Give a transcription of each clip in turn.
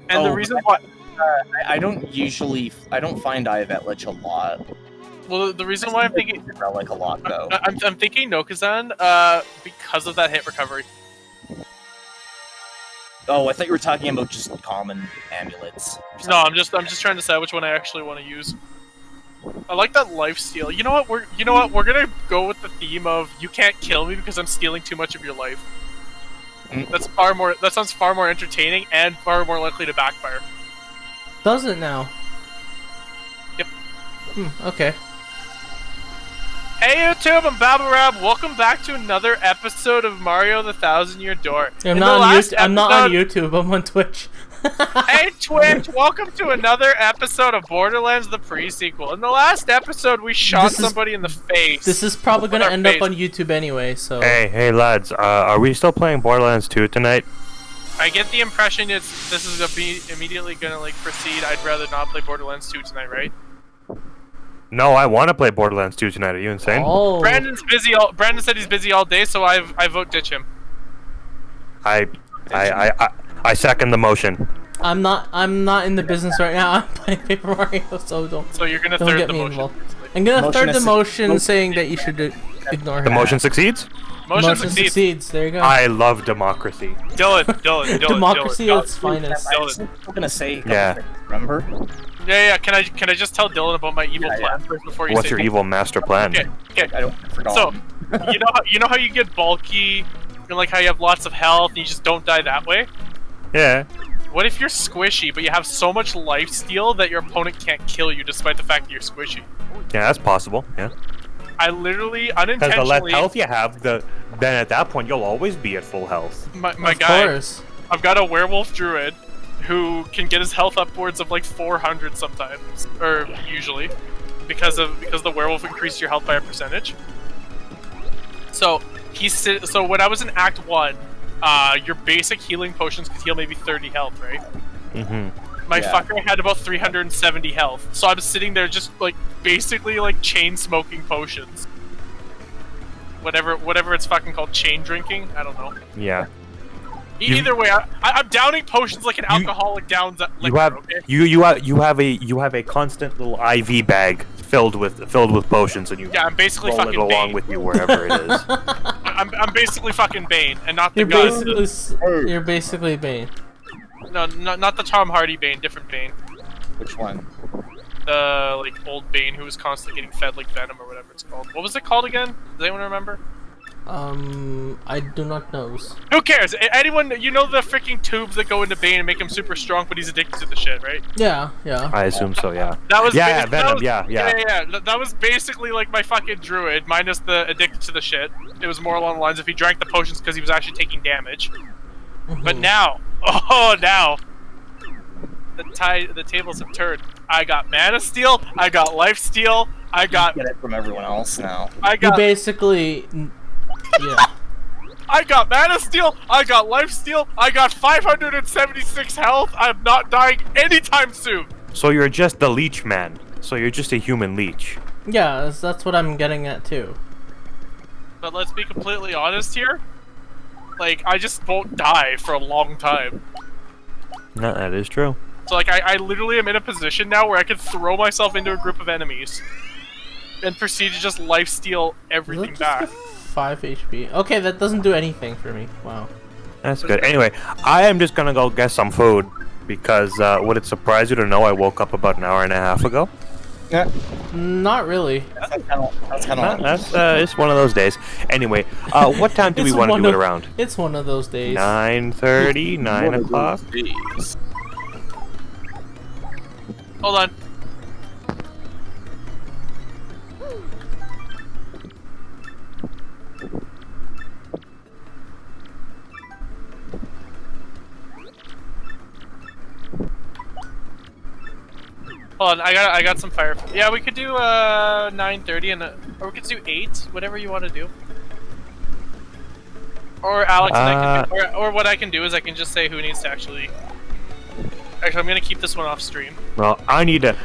And the reason why I don't find Ivet Lich a lot. well, the reason why I'm thinking Relic a lot though. I'm thinking Nokazan because of that hit recovery. Oh, I thought you were talking about just common amulets. No, I'm just trying to decide which one I actually want to use. I like that lifesteal. You know what? We're gonna go with the theme of you can't kill me because I'm stealing too much of your life. That sounds far more entertaining and far more likely to backfire. Does it now? Yep. Okay. Hey YouTube, I'm Babarab. Welcome back to another episode of Mario the Thousand Year Door. I'm not on YouTube, I'm on Twitch. Hey Twitch, welcome to another episode of Borderlands the pre-sequel. In the last episode, we shot somebody in the face. This is probably gonna end up on YouTube anyway, so... Hey lads, are we still playing Borderlands 2 tonight? I get the impression this is immediately gonna like proceed. I'd rather not play Borderlands 2 tonight, right? No, I want to play Borderlands 2 tonight. Are you insane? Oh. Brandon said he's busy all day, so I vote ditch him. I second the motion. I'm not in the business right now. I'm playing Paper Mario, so don't. So you're gonna don't third get the me motion. involved. I'm gonna third the motion saying that you should ignore her. The motion succeeds? Motion succeeds. There you go. I love democracy. Dylan. Democracy at its finest. I'm gonna say yeah. Remember? Yeah. Can I just tell Dylan about my evil plan first before you What's say your evil master plan? Okay. I don't forgot. So, you know how you get bulky, and like how you have lots of health, and you just don't die that way? Yeah. What if you're squishy, but you have so much lifesteal that your opponent can't kill you despite the fact that you're squishy? Yeah, that's possible. Yeah. I literally, Because unintentionally... the less health you have, then at that point you'll always be at full health. My of guy, course. I've got a werewolf druid who can get his health upwards of like 400 sometimes, or usually, because the werewolf increased your health by a percentage. So so when I was in Act 1, your basic healing potions could heal maybe 30 health, right? My fucker had about 370 health, so I'm sitting there just like basically like chain smoking potions. Whatever it's fucking called, chain drinking. I don't know. Yeah. Either way, I'm downing potions like an alcoholic downs liquor. You have a constant little IV bag filled with potions, and I'm basically roll fucking it along Bane. with you wherever it is. I'm basically fucking Bane, and not the guy. You're basically Bane. No, not the Tom Hardy Bane, different Bane. Which one? The like old Bane who was constantly getting fed like venom or whatever it's called. What was it called again? Does anyone remember? I do not know. Who cares? Anyone, you know the freaking tubes that go into Bane and make him super strong, but he's addicted to the shit, right? Yeah. I assume so. Yeah. That was Venom. Yeah. That was basically like my fucking druid minus the addicted to the shit. It was more along the lines if he drank the potions because he was actually taking damage. But now, the tables have turned. I got mana steal. I got life steal. I got get it from everyone else now. You basically. Yeah. I got mana steal, I got life steal, I got 576 health, I'm not dying anytime soon! So you're just the leech man. So you're just a human leech. Yeah, that's what I'm getting at too. But let's be completely honest here. Like, I just won't die for a long time. No, that is true. So like, I literally am in a position now where I can throw myself into a group of enemies and proceed to just life steal everything back. 5 HP. Okay, that doesn't do anything for me. Wow. That's good. Anyway, I am just gonna go get some food because would it surprise you to know I woke up about an hour and a half ago? Yeah. Not really. That's kind of. It's one of those days. Anyway, what time do we want to do it around? It's one of those days. 9:30, 9 o'clock. Hold on. Hold on, I got some fire. Yeah, we could do 9:30 and or we could do 8, whatever you want to do. Or Alex and I can do, or what I can do is I can just say who needs to actually. Actually, I'm gonna keep this one off stream. Well, I need to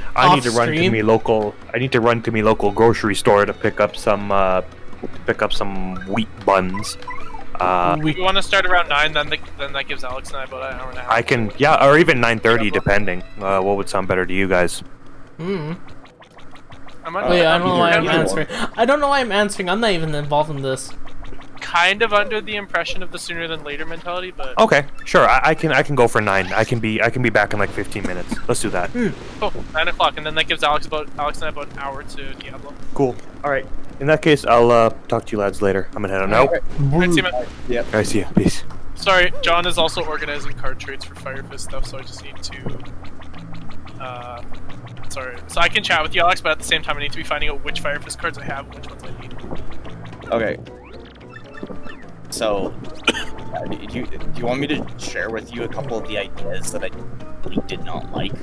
run to me local. I need to run to me local grocery store to pick up some wheat buns. We want to start around 9, then then that gives Alex and I about an hour and a half. I can, yeah, or even 9:30, depending. What would sound better to you guys? I'm Wait, I don't know why I'm either one. answering. I don't know why I'm answering. I'm not even involved in this. kind of under the impression of the sooner than later mentality, but Okay, sure. I can go for 9. I can be back in like 15 minutes. Let's do that. cool. 9 o'clock, and then that gives Alex and I about an hour to Diablo. Cool. All right. In that case, I'll talk to you lads later. I'm gonna head on out. Alright, see you, man. Yep. All right, see you. Peace. Sorry, John is also organizing card trades for Fire Fist stuff, so I just need to. Sorry. So I can chat with you, Alex, but at the same time, I need to be finding out which Fire Fist cards I have and which ones I need. Okay. So, do you want me to share with you a couple of the ideas that I really did not like?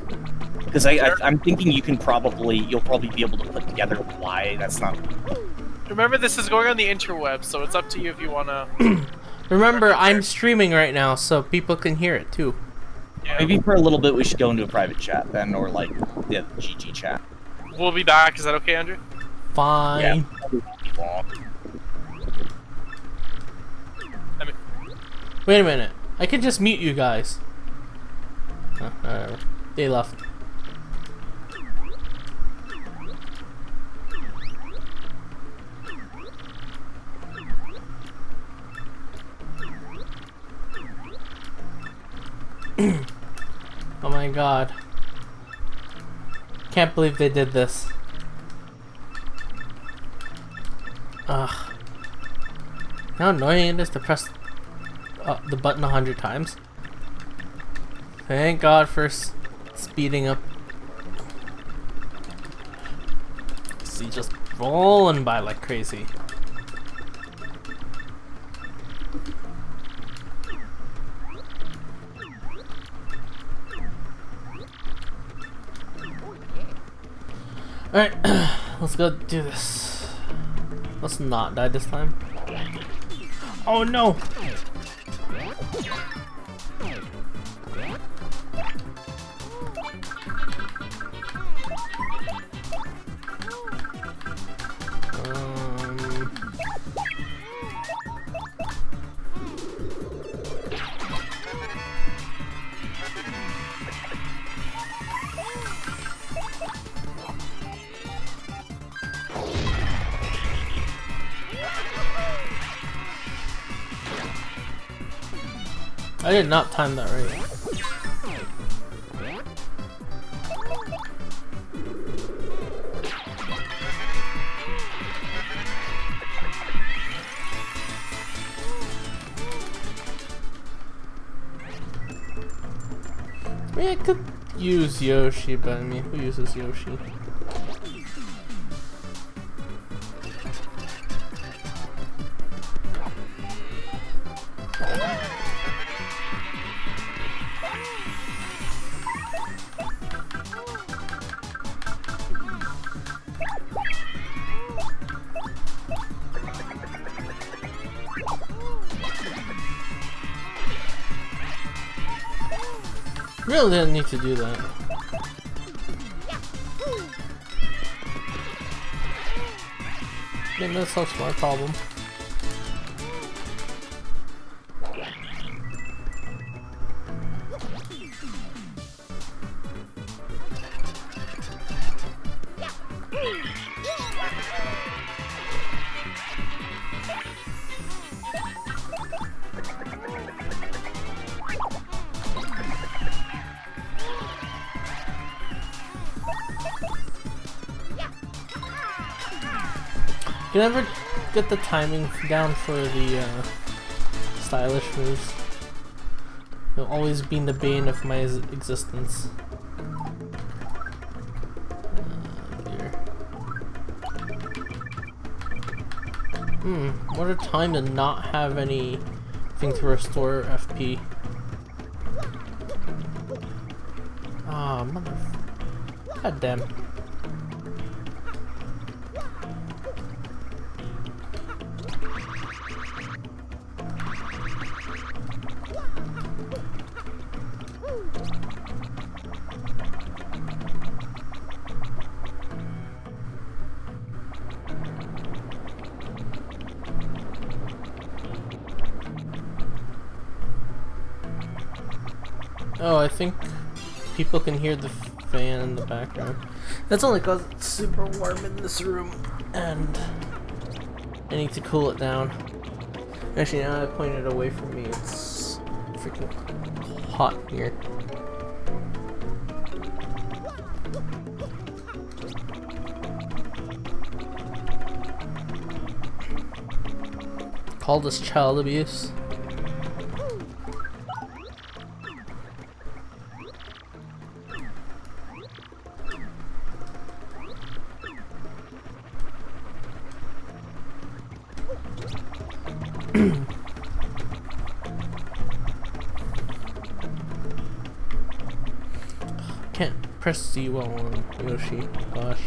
Because I'm thinking you'll probably be able to put together why that's not. Remember, this is going on the interweb, so it's up to you if you wanna. Remember, I'm streaming right now, so people can hear it too. Yeah. Maybe for a little bit we should go into a private chat then, or like the GG chat. We'll be back. Is that okay, Andrew? Fine. Yeah. Wait a minute. I can just mute you guys. Whatever. They left. Oh my god. Can't believe they did this. Ugh. How annoying it is to press the button 100 times. Thank God for speeding up. See, just rolling by like crazy. Alright, let's go do this. Let's not die this time. Oh no! I did not time that right. I mean, I could use Yoshi, but I mean, who uses Yoshi? Really didn't need to do that. Maybe that solves my problem. You never get the timing down for the stylish moves. It'll always be the bane of my existence. Dear. What a time to not have anything to restore FP. Ah, mother. God damn. Oh, I think people can hear the fan in the background. That's only because it's super warm in this room, and I need to cool it down. Actually, now I point it away from me, it's freaking hot here. Call this child abuse. Can't press C while on Yoshi. Gosh.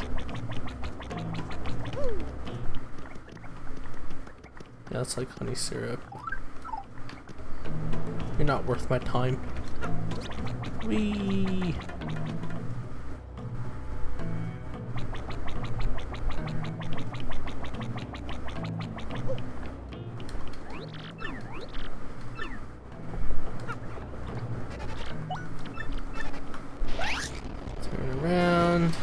Yeah, it's like honey syrup. You're not worth my time. Whee! Turn around.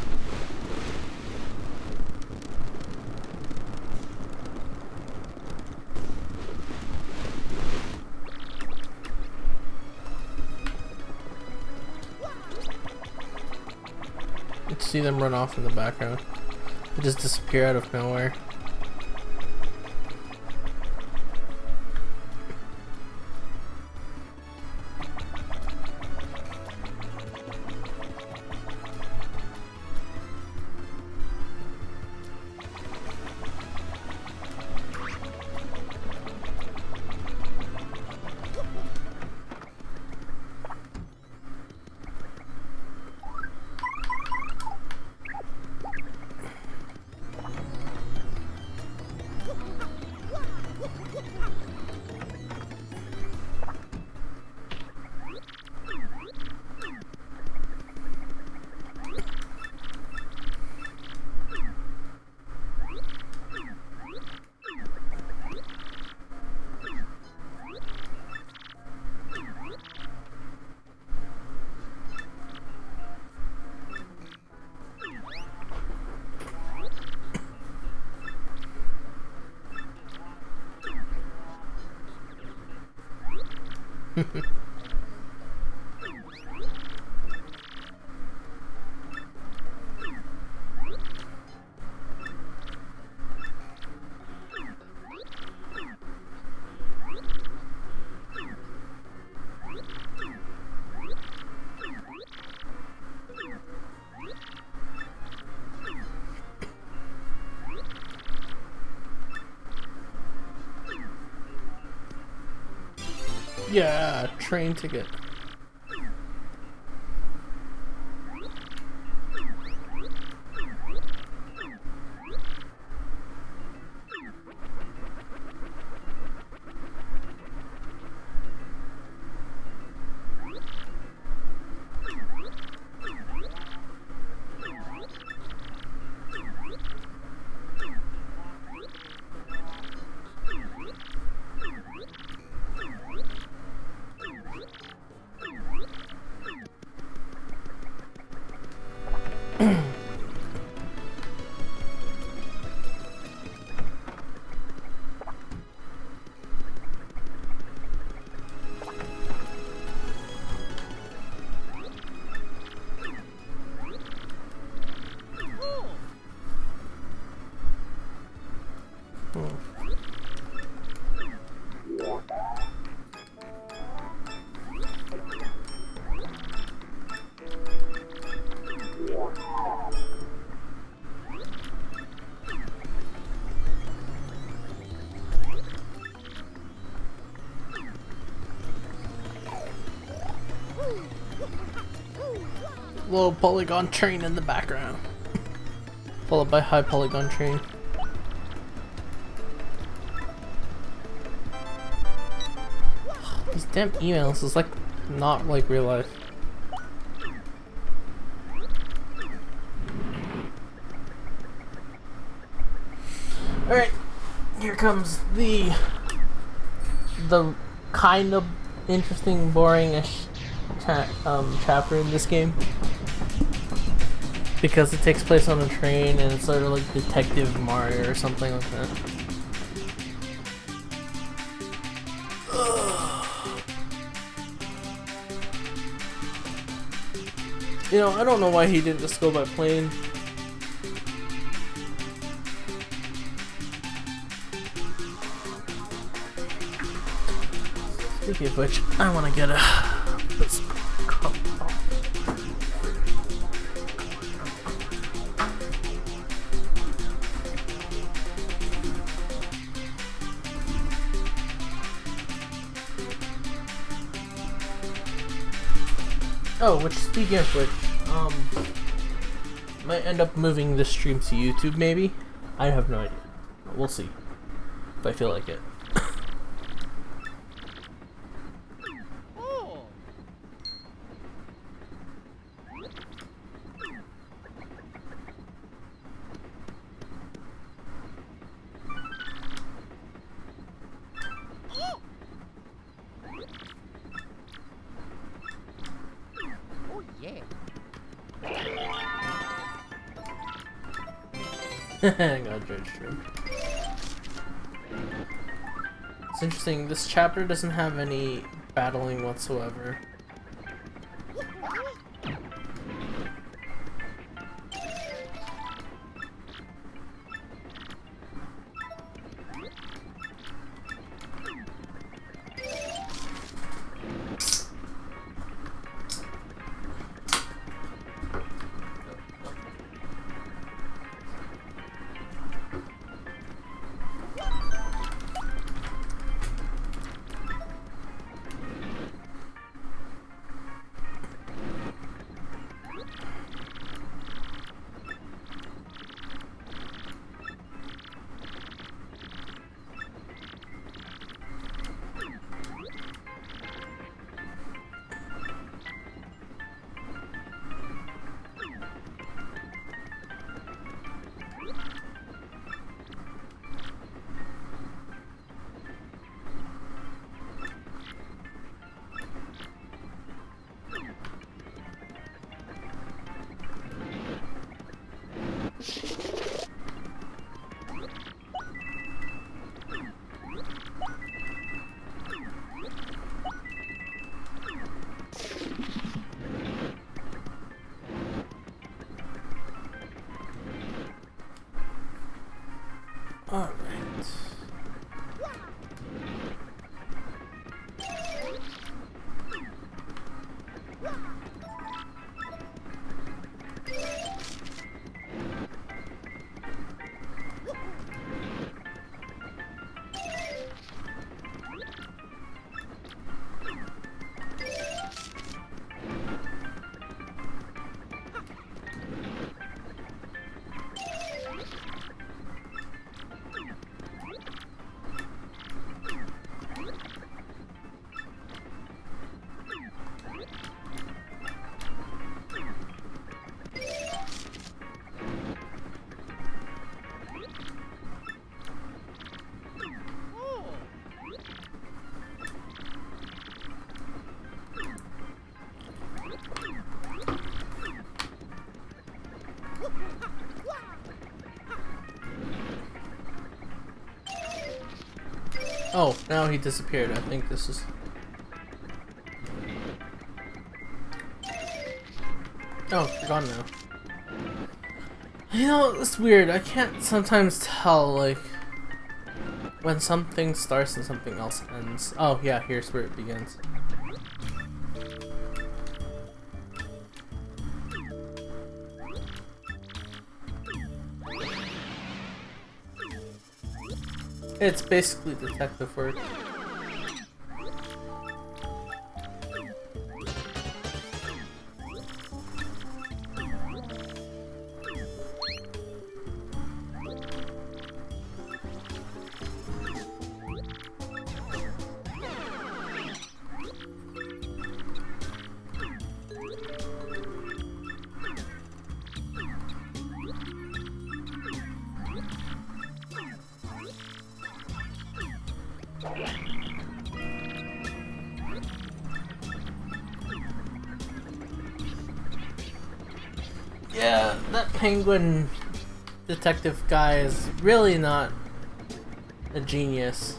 See them run off in the background. They just disappear out of nowhere. Yeah, train ticket. Low polygon train in the background, followed by high polygon train. These damn emails is like not like real life. Alright, here comes the kind of interesting, boring-ish chapter in this game because it takes place on a train and it's sort of like Detective Mario or something like that. You know, I don't know why he didn't just go by plane. Speaking of which, I want to get this cup off. Oh, which, speaking of which, might end up moving this stream to YouTube, maybe? I have no idea. We'll see. If I feel like it. God, George Stream. It's interesting, this chapter doesn't have any battling whatsoever. Alright. Oh, now he disappeared. I think this is... Oh, you're gone now. You know, it's weird. I can't sometimes tell, like, when something starts and something else ends. Oh, yeah, here's where it begins. It's basically detective work. Yeah, that penguin detective guy is really not a genius.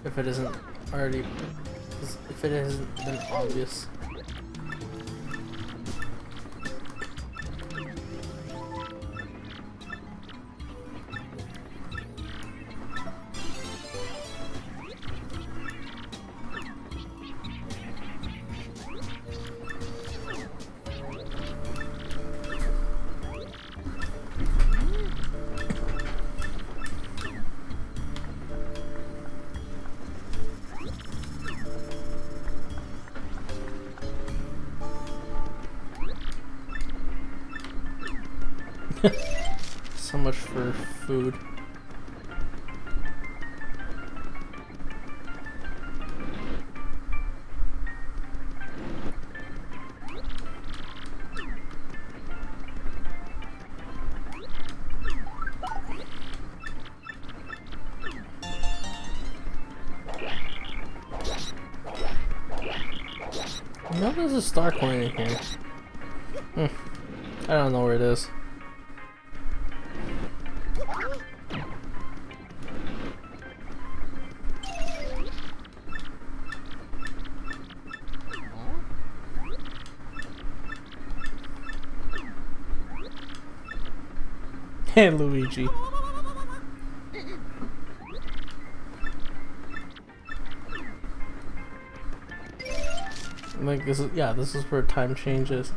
If it isn't already, if it hasn't been obvious. So much for food. You know there's a star coin in here. I don't know where it is. Hey, Luigi. Like this is, yeah, this is where time changes.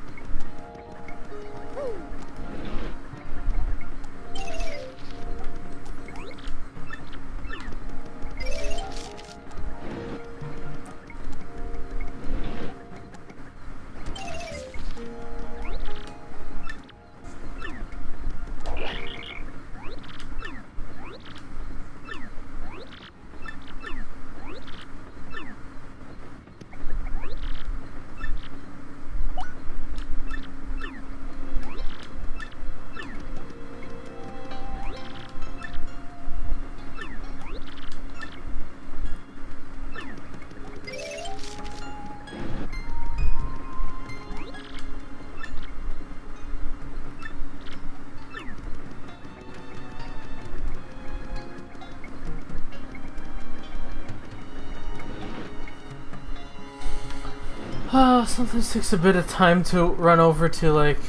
Oh, sometimes takes a bit of time to run over to, like,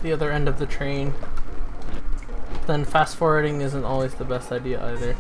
the other end of the train. Then fast forwarding isn't always the best idea either.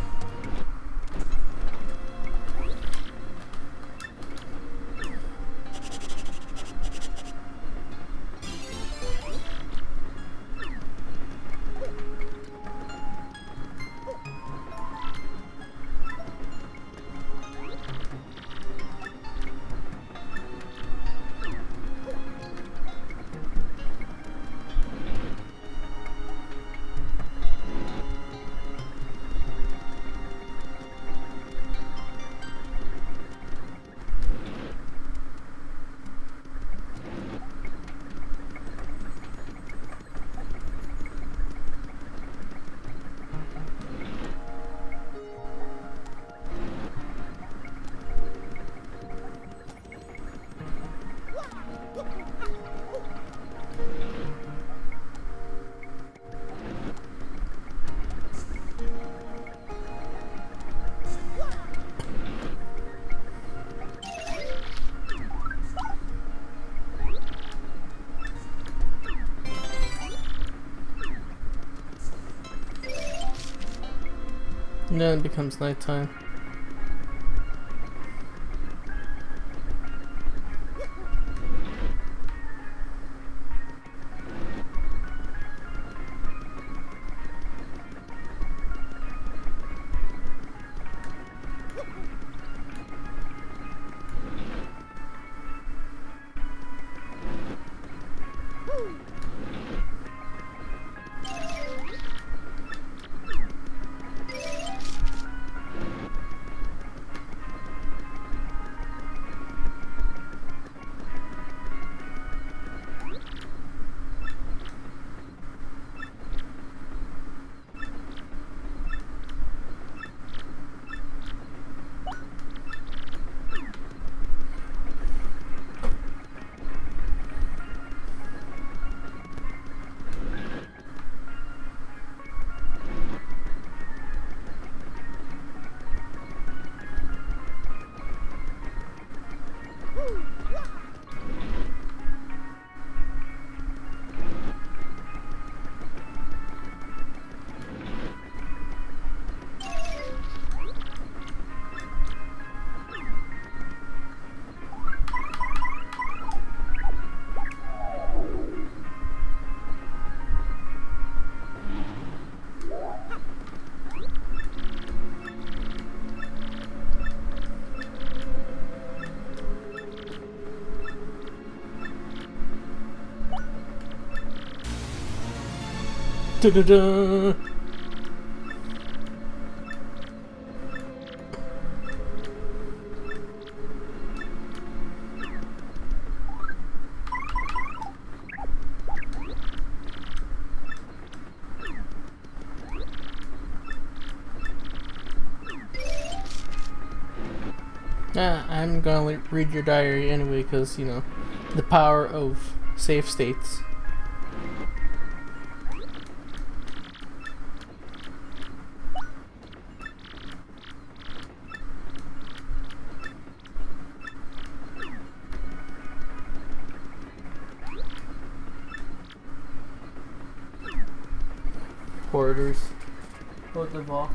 And then it becomes nighttime. Da-da-da. I'm gonna read your diary anyway, because, you know, the power of save states. Hoarders. Hold the ball.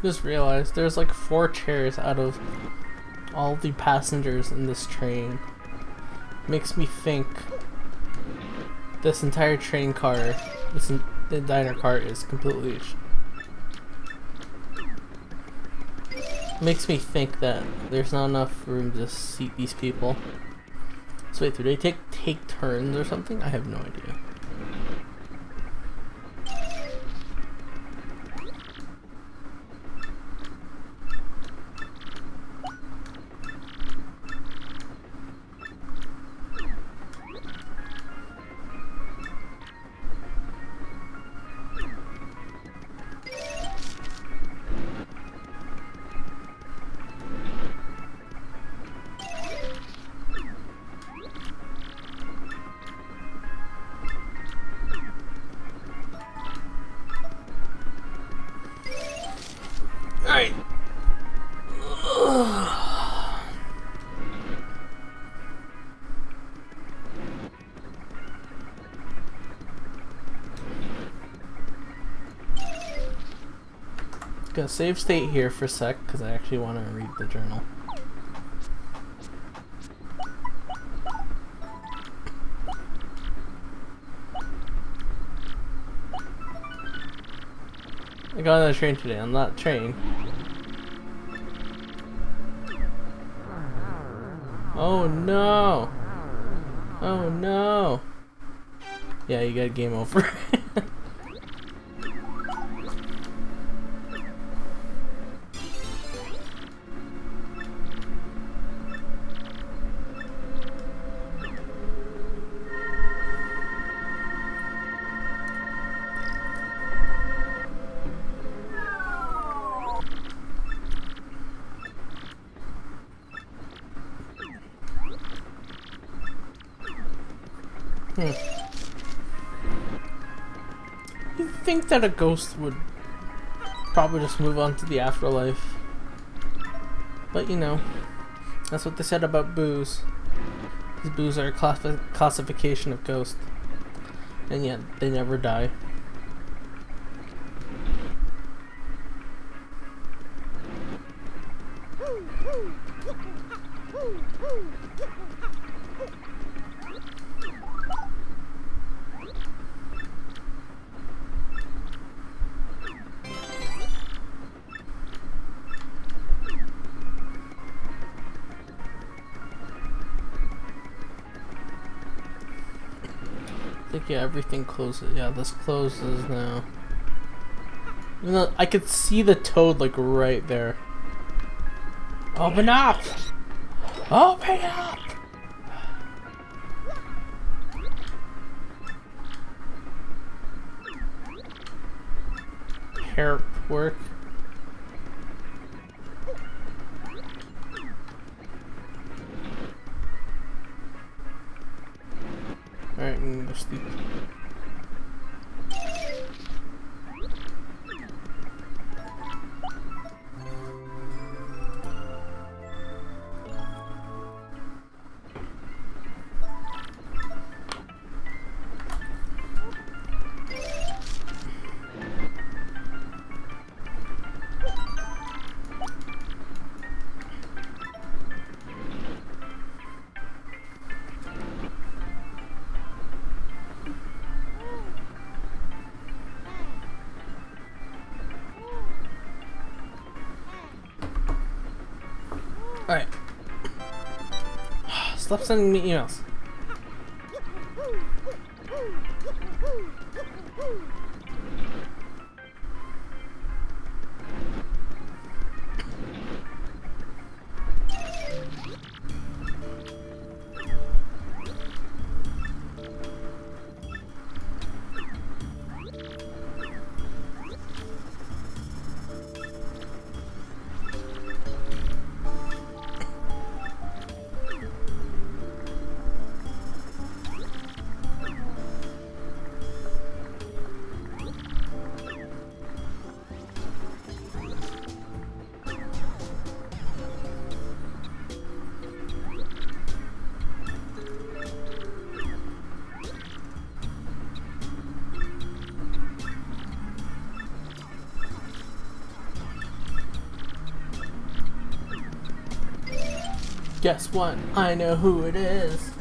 Just realized there's like 4 chairs out of all the passengers in this train. Makes me think this entire train car, the diner car, is completely. Makes me think that there's not enough room to seat these people. So wait, do they take turns or something? I have no idea. Alright. Gonna save state here for a sec, because I actually want to read the journal. I got on the train today. On that train. Oh no! Oh no! Yeah, you got game over. You'd think that a ghost would probably just move on to the afterlife. But you know, that's what they said about boos. Because boos are a classification of ghost. And yet, they never die. I think, yeah, everything closes. Yeah, this closes now. Even though I could see the toad, like, right there. Open up! Open up! hair work. Alright, I'm gonna go sleep. Alright. Stop sending me emails. Guess what? I know who it is.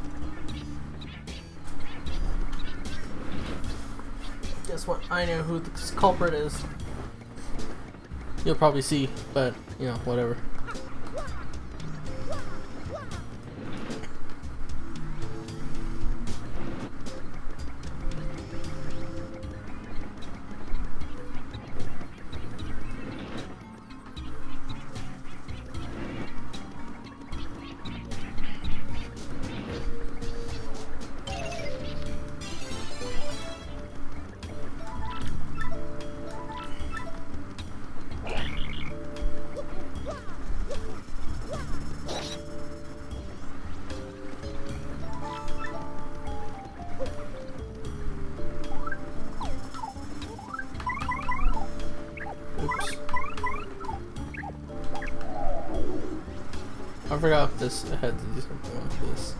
Guess what? I know who the culprit is. You'll probably see, but, you know, whatever. Oops. I forgot this. I had to do something like this.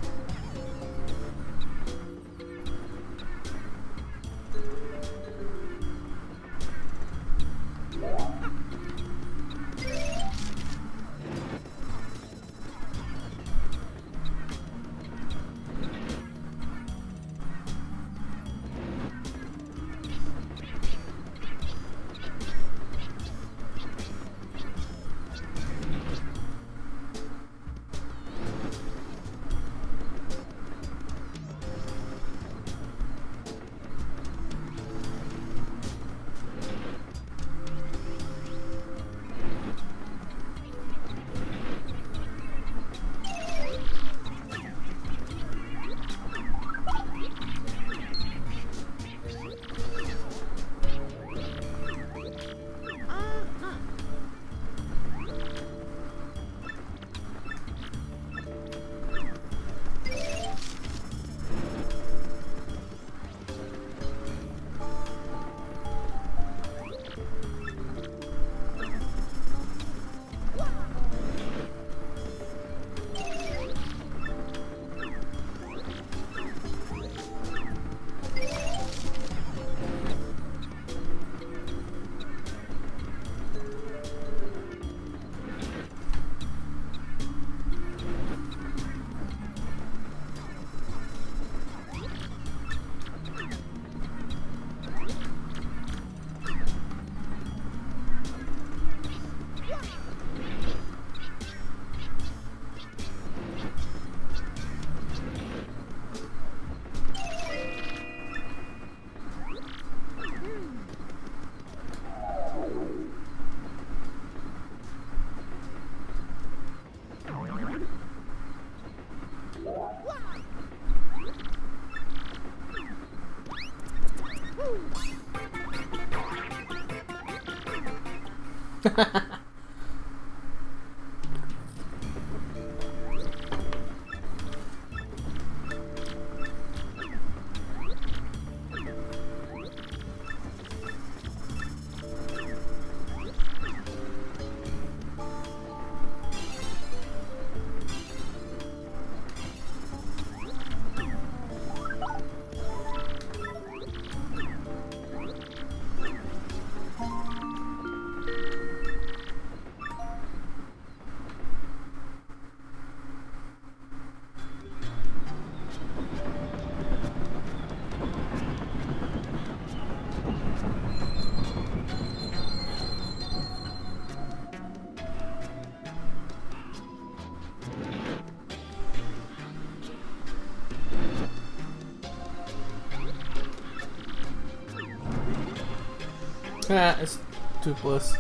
Ah, it's toothless.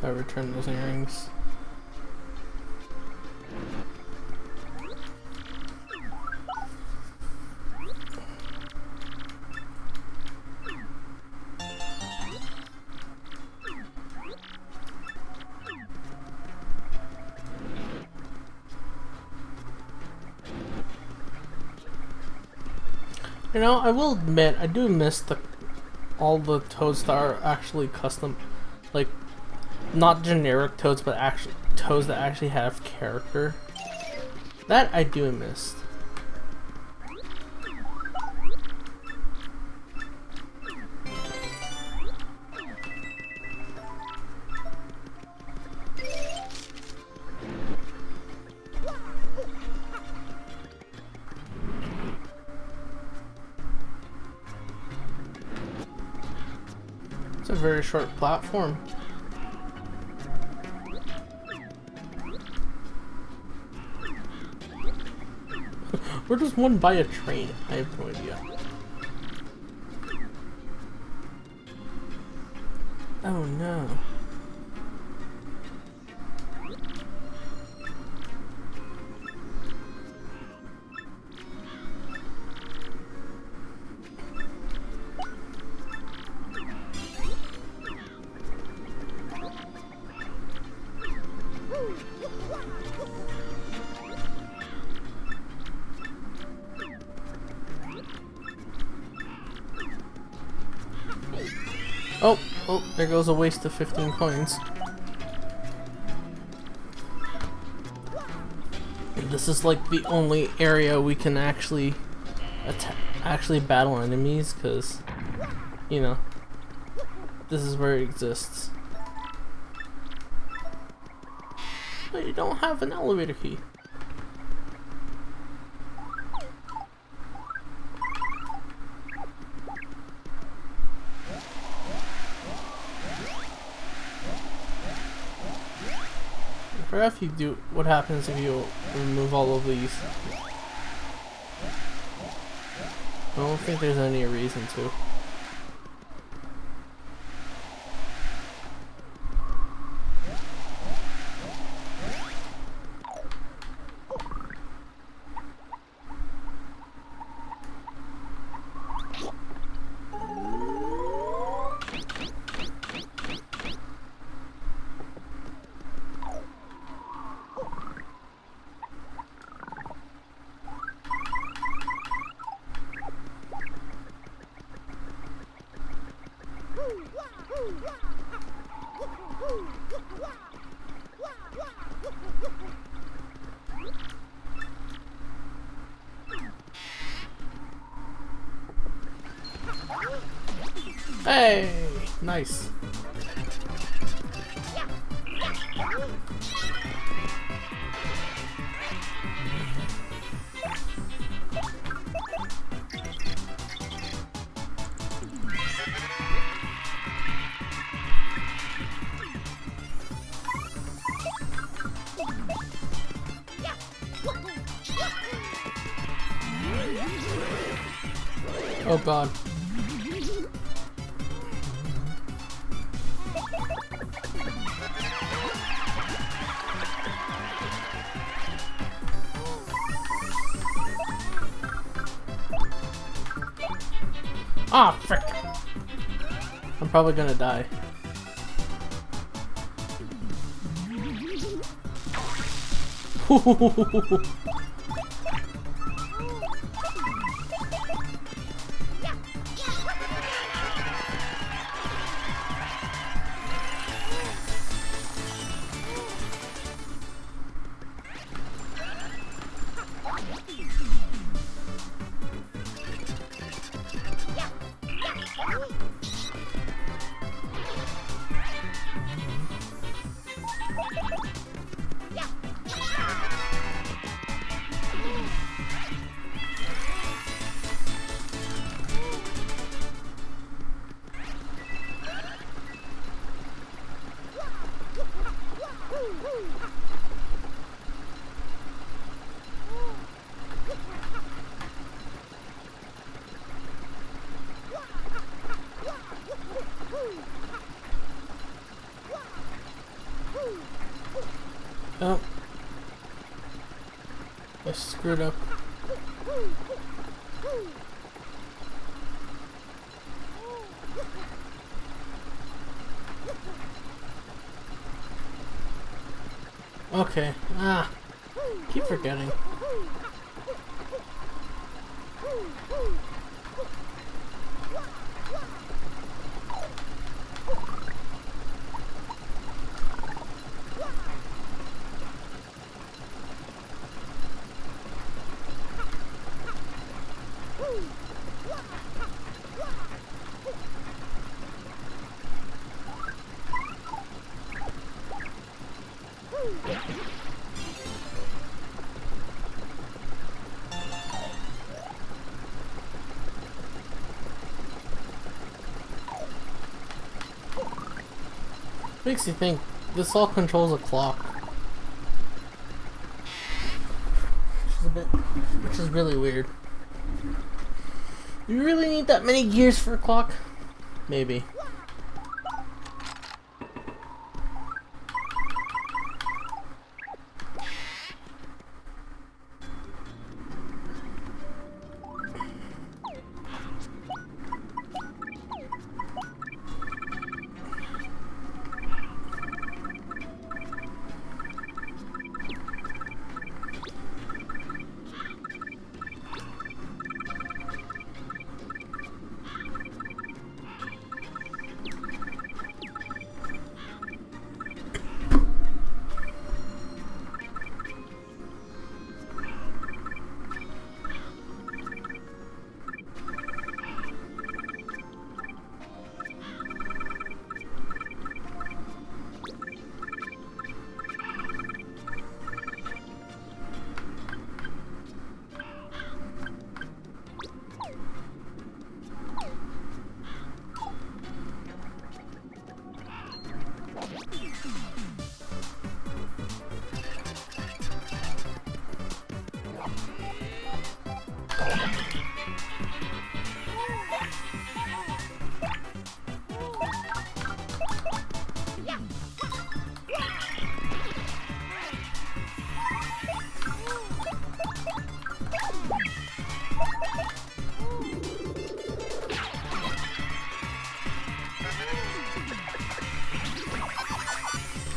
I return those earrings. You know, I will admit, I do miss all the toads that are actually custom, like, not generic toads, but actually toads that actually have character. That I do miss. It's a very short platform. Where does one buy a train? I have no idea. Oh no. Oh, there goes a waste of 15 coins. This is like the only area we can actually battle enemies, because, you know, this is where it exists. But you don't have an elevator key. I forgot if you do, what happens if you remove all of these. I don't think there's any reason to. Hey, nice. Oh god. Ah, frick! I'm probably gonna die. Oh. I screwed up. Okay. Ah. Keep forgetting. Makes you think this all controls a clock. Which is really weird. Do you really need that many gears for a clock? Maybe.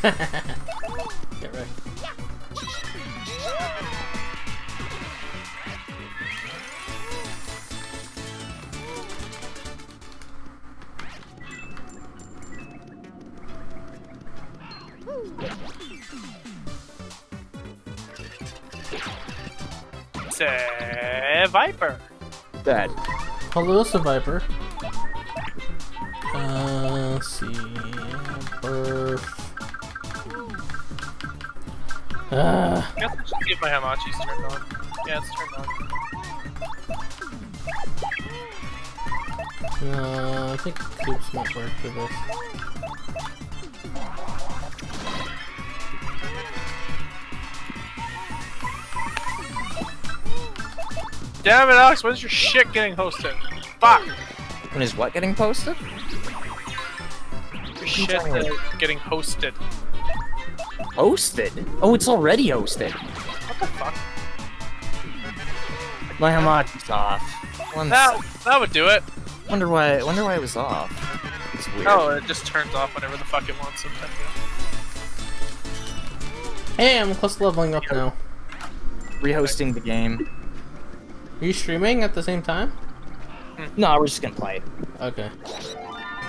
Get right. Say Viper. That. Hello, Viper. Let's see. Birth. I guess I should see if my Hamachi's turned on. Yeah, it's turned on. I think Coops might work for this. Damn it, Alex, when's your shit getting hosted? Fuck! When is what getting posted? Your shit getting hosted. Hosted? Oh, it's already hosted. What the fuck? My Hamachi's off. That would do it. Wonder why it was off. It's weird. Oh, it just turns off whenever the fuck it wants sometimes. Hey, I'm close to leveling up now. Rehosting the game. Are you streaming at the same time? No, we're just gonna play it. Okay.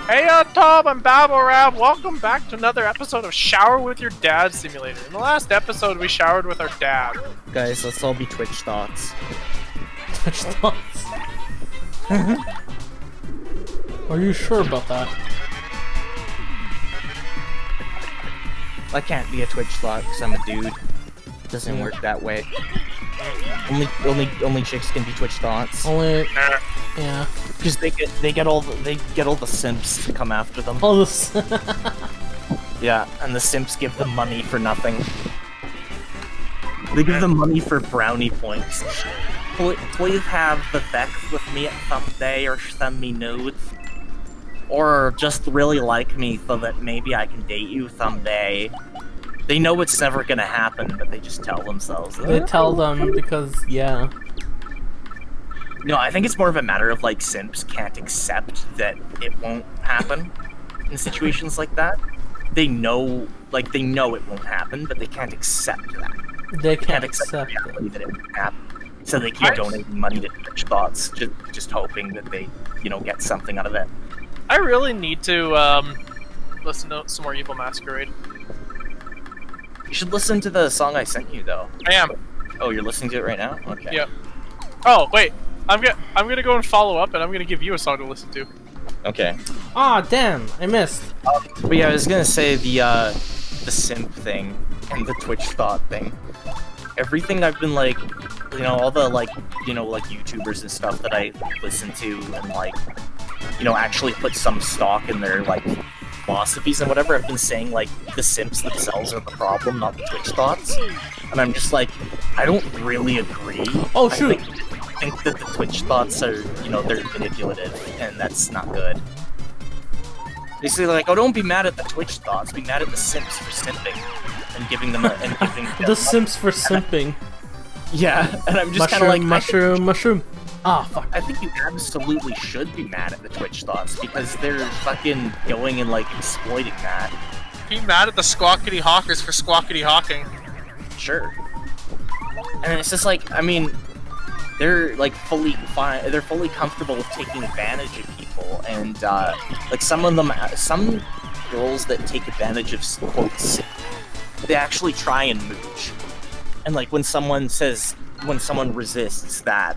Hey, Tom, I'm Babble Rab. Welcome back to another episode of Shower with Your Dad Simulator. In the last episode, we showered with our dad. Guys, let's all be Twitch thoughts. Twitch thoughts. Are you sure about that? I can't be a Twitch thought because I'm a dude. Doesn't work that way. Only chicks can be Twitch thoughts. Only, yeah. Because they get all the simps to come after them. All this. Yeah, and the simps give them money for nothing. They give them money for brownie points. Please have the sex with me someday, or send me nudes. Or just really like me so that maybe I can date you someday. They know it's never gonna happen, but they just tell themselves. They tell them because, yeah. No, I think it's more of a matter of like simps can't accept that it won't happen in situations like that. They know it won't happen, but they can't accept that. They can't accept accept reality that it won't happen. So they keep donating money to Twitch bots, just hoping that they, get something out of it. I really need to listen to some more Evil Masquerade. You should listen to the song I sent you, though. I am. Oh, you're listening to it right now? Okay. Yep. Oh wait, I'm gonna go and follow up, and I'm gonna give you a song to listen to. Okay. Ah, damn! I missed. But yeah, I was gonna say the simp thing and the Twitch thought thing. Everything I've been like, all the like YouTubers and stuff that I listen to and actually put some stock in their philosophies and whatever. I've been saying the simps themselves are the problem, not the Twitch thoughts. And I'm just like, I don't really agree. Oh shoot! I think that the Twitch thoughts are, they're manipulative, and that's not good. They say oh, don't be mad at the Twitch thoughts, be mad at the simps for simping and giving them The simps for simping. Yeah, and I'm just kind of like mushroom. Ah, fuck. I think you absolutely should be mad at the Twitch thoughts because they're fucking going and exploiting that. Be mad at the squawkity hawkers for squawkity hawking. Sure. And it's just they're fully fine. They're fully comfortable with taking advantage of people, and some girls that take advantage of quotes, they actually try and mooch. And when someone resists that,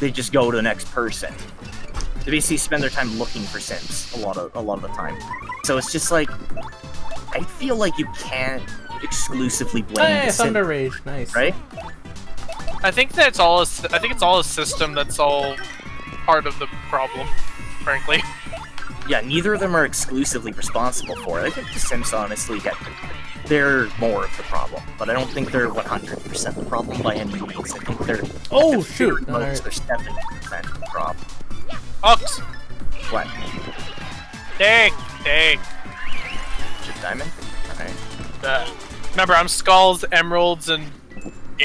they just go to the next person. They basically spend their time looking for simps a lot of the time. So it's just I feel like you can't exclusively blame the simp, Thunder Rage, nice. right? I think it's all a system that's all part of the problem, frankly. Yeah, neither of them are exclusively responsible for it. I think the Sims honestly they're more of the problem, but I don't think they're 100% the problem by any means. I think they're Oh at the shoot! very most, they're 70% of the problem. Ox! What? Dang! Chip diamond? Alright. Remember, I'm skulls, emeralds, and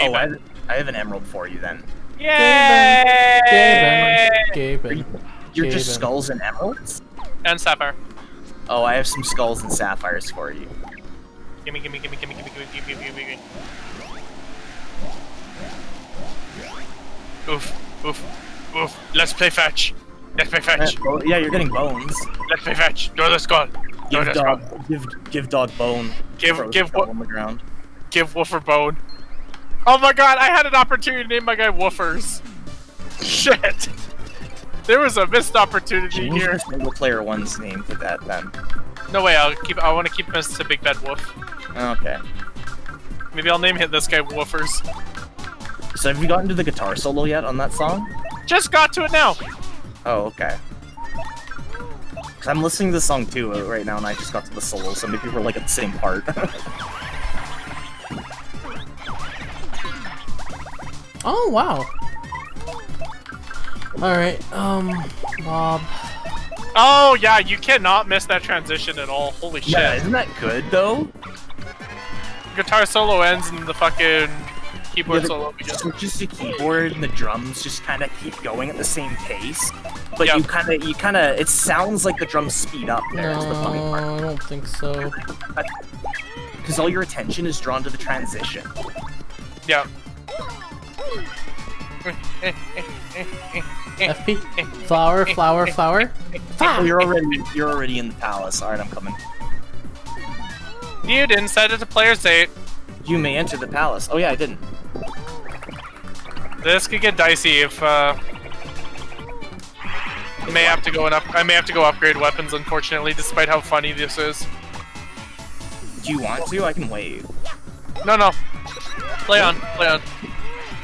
Oh, I have an emerald for you then. Yay! Gaben. You're just skulls and emeralds? And sapphire. Oh, I have some skulls and sapphires for you. Gimme. Oof. Let's play fetch. Well, yeah, you're getting bones. Let's play fetch. Go to the skull. Give dog bone. Give what on the ground. Give Woofer bone. Oh my god, I had an opportunity to name my guy Woofers. Shit. There was a missed opportunity here. Single player one's name for that then. No way, I want to keep him as a big bad wolf. Okay. Maybe I'll name this guy Woofers. So have you gotten to the guitar solo yet on that song? Just got to it now. Oh, okay. 'Cause I'm listening to the song too right now, and I just got to the solo, so maybe we're at the same part. Oh wow. Alright, Bob. Oh yeah, you cannot miss that transition at all. Holy shit. Yeah, isn't that good though? Guitar solo ends and the fucking keyboard solo begins. Switches to keyboard and the drums just kind of keep going at the same pace. but Yeah. you kind of, it sounds like the drums speed up there. Is the funny No, part. I don't think so. Because all your attention is drawn to the transition. Yeah. FP? Flower, flower, flower? Oh, you're already in the palace. All right, I'm coming. You didn't set it to player's 8. You may enter the palace. Oh yeah, I didn't. This could get dicey if I may have to go upgrade weapons, unfortunately, despite how funny this is. Do you want to? I can wave. No. Play on.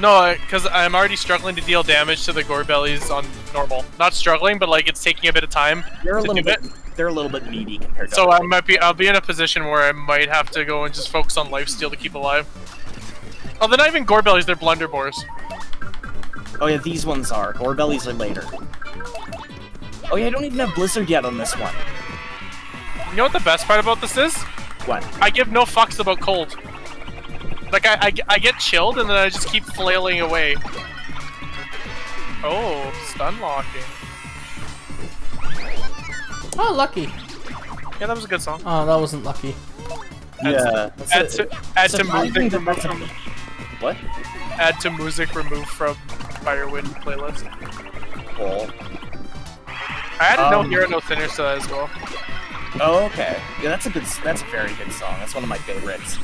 No, because I'm already struggling to deal damage to the gore bellies on normal. Not struggling, but like it's taking a bit of time They're a to little do bit. it. They're a little bit meaty compared to. So other I'll be in a position where I might have to go and just focus on lifesteal to keep alive. Oh, they're not even gore bellies; they're blunderboars. Oh yeah, these ones are. Gorbellies are later. Oh yeah, I don't even have Blizzard yet on this one. You know what the best part about this is? What? I give no fucks about cold. Like I get chilled and then I just keep flailing away. Oh, stun locking. Oh, lucky. Yeah, that was a good song. Oh, that wasn't lucky. Yeah. Add to music that removed that's a- from What? add to music removed from Firewind playlist. Cool. I added No Hero No Thinner to that as well. Oh, okay. Yeah, that's a very good song. That's one of my favorites.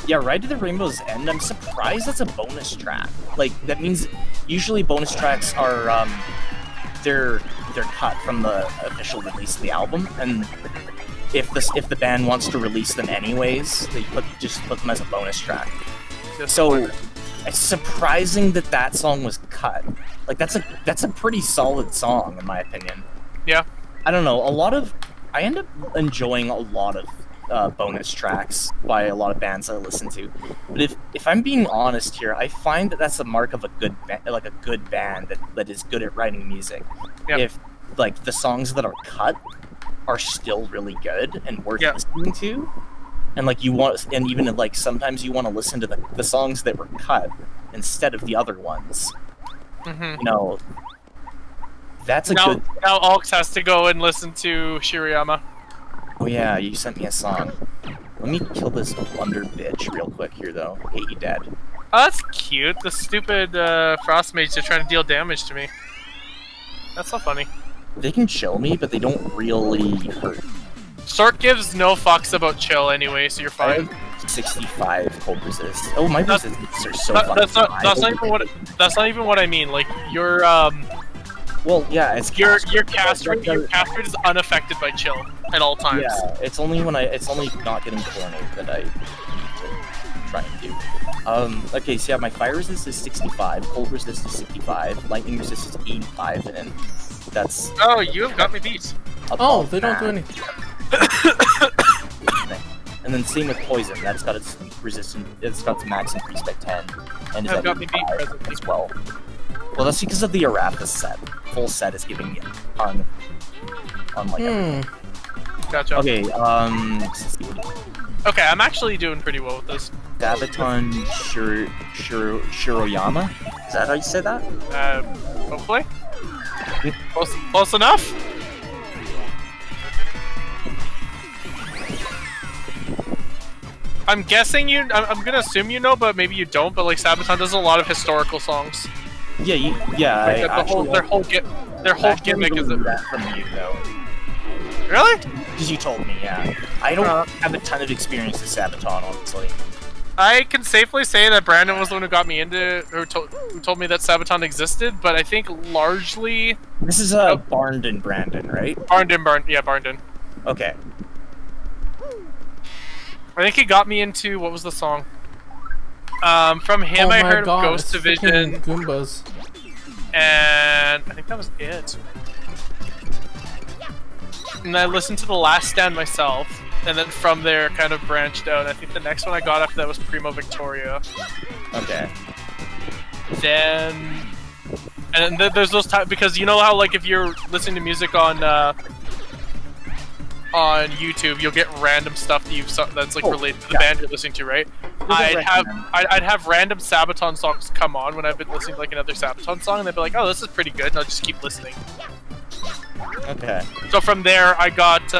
Yeah, Ride to the Rainbow's End, I'm surprised that's a bonus track. Like, that means usually bonus tracks are, they're cut from the official release of the album, and if the band wants to release them anyways, they just put them as a bonus track. So, it's surprising that song was cut. Like, that's a pretty solid song, in my opinion. Yeah. I don't know, I end up enjoying a lot of bonus tracks by a lot of bands I listen to. But if I'm being honest here, I find that that's a mark of a good band that is good at writing music. Yep. If like the songs that are cut are still really good and worth Yep. listening to, and like even like sometimes you want to listen to the songs that were cut instead of the other ones. Mm-hmm. You know, that's a Now good. Alx has to go and listen to Shirayama. Oh yeah, you sent me a song. Let me kill this blunder bitch real quick here, though. Okay, he dead. Oh, that's cute. The stupid frost mages are trying to deal damage to me. That's so funny. They can chill me, but they don't really hurt. Sork gives no fucks about chill anyway, so you're I fine. have 65 cold resist. Oh, my That's- resists are so That- fucking that's not high. that's not even what I mean. Like your Well, yeah, it's your caster. caster is unaffected by chill at all times. Yeah, it's only not getting cornered that I need to try and do. Okay, so yeah, my fire resist is 65, cold resist is 65, lightning resist is 85, and that's. Oh, you have got me beat. Oh, above they don't do that. anything. And then same with poison. That's got its resistance. It's got its max increase by 10, and is Have at got me beat 85 presently. as well. Well, that's because of the Arathis set. Full set is giving me a ton on like. Gotcha. Okay. Let's see what Okay, I'm actually doing pretty well with this. Sabaton Shiroyama. Is that how you say that? Hopefully. Close enough. I'm guessing I'm gonna assume you know, but maybe you don't. But like Sabaton does a lot of historical songs. Yeah. Like, their whole gimmick is that from you though, really. because you told me. Yeah. I don't have a ton of experience with Sabaton, honestly. I can safely say that Brandon was the one who got me into, who told me that Sabaton existed. But I think largely This is Barndon Brandon, right? Barndon. Okay. I think he got me into, what was the song? From him Oh I my heard God, of Ghost it's Division, freaking Goombas. and I think that was it. And I listened to The Last Stand myself, and then from there kind of branched out. I think the next one I got after that was Primo Victoria. Okay. Then there's those times, because you know how like if you're listening to music on YouTube, you'll get random stuff that that's like related to the band you're listening to, right? I'd have random Sabaton songs come on when I've been listening to like another Sabaton song, and they'd be like, "Oh, this is pretty good," and I'll just keep listening. Okay. So from there, I got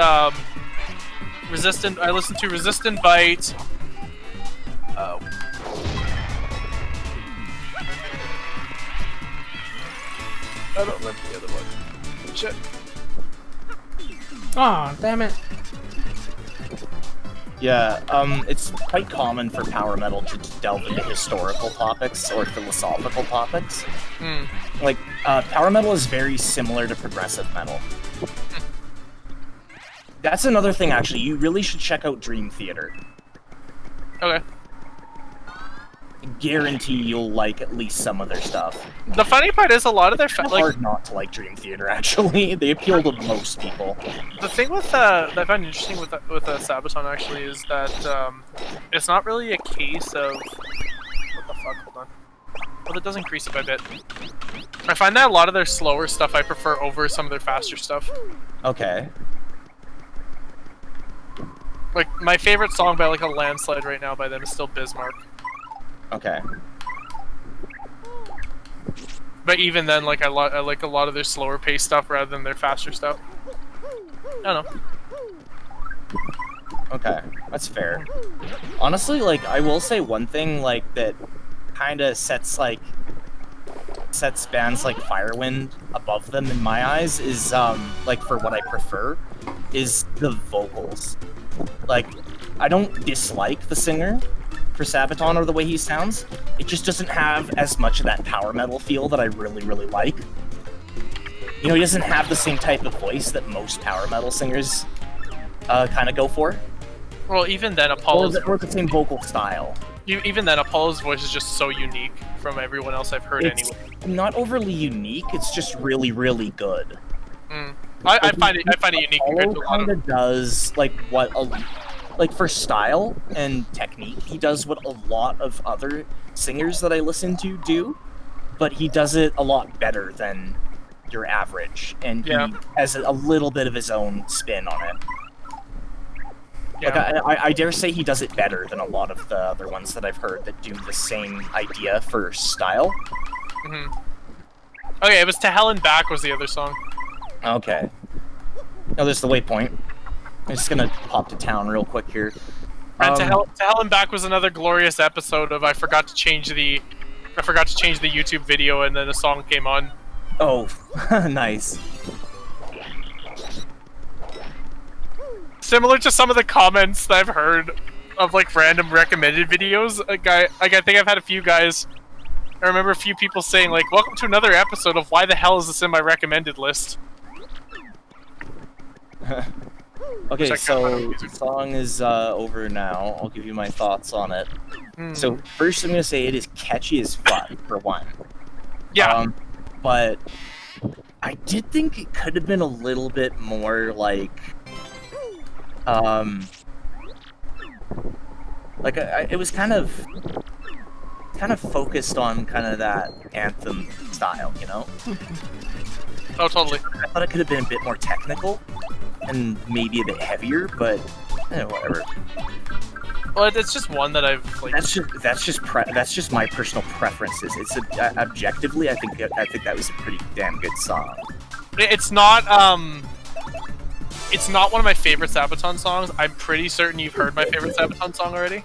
Resistant. I listened to Resistant Bite. I don't remember the other one. Shit. Aw, damn it. Yeah, it's quite common for power metal to delve into historical topics or philosophical topics. Like, power metal is very similar to progressive metal. That's another thing, actually. You really should check out Dream Theater. Okay. Guarantee you'll like at least some of their stuff. The funny part is a lot of their It's hard not to like Dream Theater, actually. They appeal to most people. The thing with that I find interesting with Sabaton actually is that it's not really a case of what the fuck. Hold on. Well, it does increase it by a bit. I find that a lot of their slower stuff I prefer over some of their faster stuff. Okay. Like my favorite song by like a landslide right now by them is still Bismarck. Okay. But even then, like I like a lot of their slower paced stuff rather than their faster stuff. I don't know. Okay, that's fair. Honestly, like, I will say one thing, like, that kind of sets bands like Firewind above them in my eyes is, like, for what I prefer, is the vocals. Like, I don't dislike the singer for Sabaton or the way he sounds. It just doesn't have as much of that power metal feel that I really, really like. You know, he doesn't have the same type of voice that most power metal singers kind of go for. Well, even then, Apollo's or the same vocal style. Even then, Apollo's voice is just so unique from everyone else I've heard. It's anyway. Not overly unique. It's just really, really good. I find it unique compared to a lot of. Does like what like for style and technique, he does what a lot of other singers that I listen to do, but he does it a lot better than your average, and he has a little bit of his own spin on it. Yeah. Like I dare say he does it better than a lot of the other ones that I've heard that do the same idea for style. Okay, it was To Hell and Back was the other song. Okay. Oh, there's the waypoint. I'm just gonna pop to town real quick here. And to Hell and Back was another glorious episode of I forgot to change the YouTube video, and then a song came on. Oh, nice. Similar to some of the comments that I've heard of like random recommended videos, I think I've had a few guys. I remember a few people saying like, "Welcome to another episode of Why the hell is this in my recommended list?" Okay, so the song is over now. I'll give you my thoughts on it. So first, I'm gonna say it is catchy as fuck for one. Yeah. But I did think it could have been a little bit more like, it was kind of focused on kind of that anthem style, you know? Oh, totally. I thought it could have been a bit more technical and maybe a bit heavier, but whatever. Well, it's just one that I've like. That's just my personal preferences. It's objectively, I think that was a pretty damn good song. It's not one of my favorite Sabaton songs. I'm pretty certain you've heard my favorite Sabaton song already.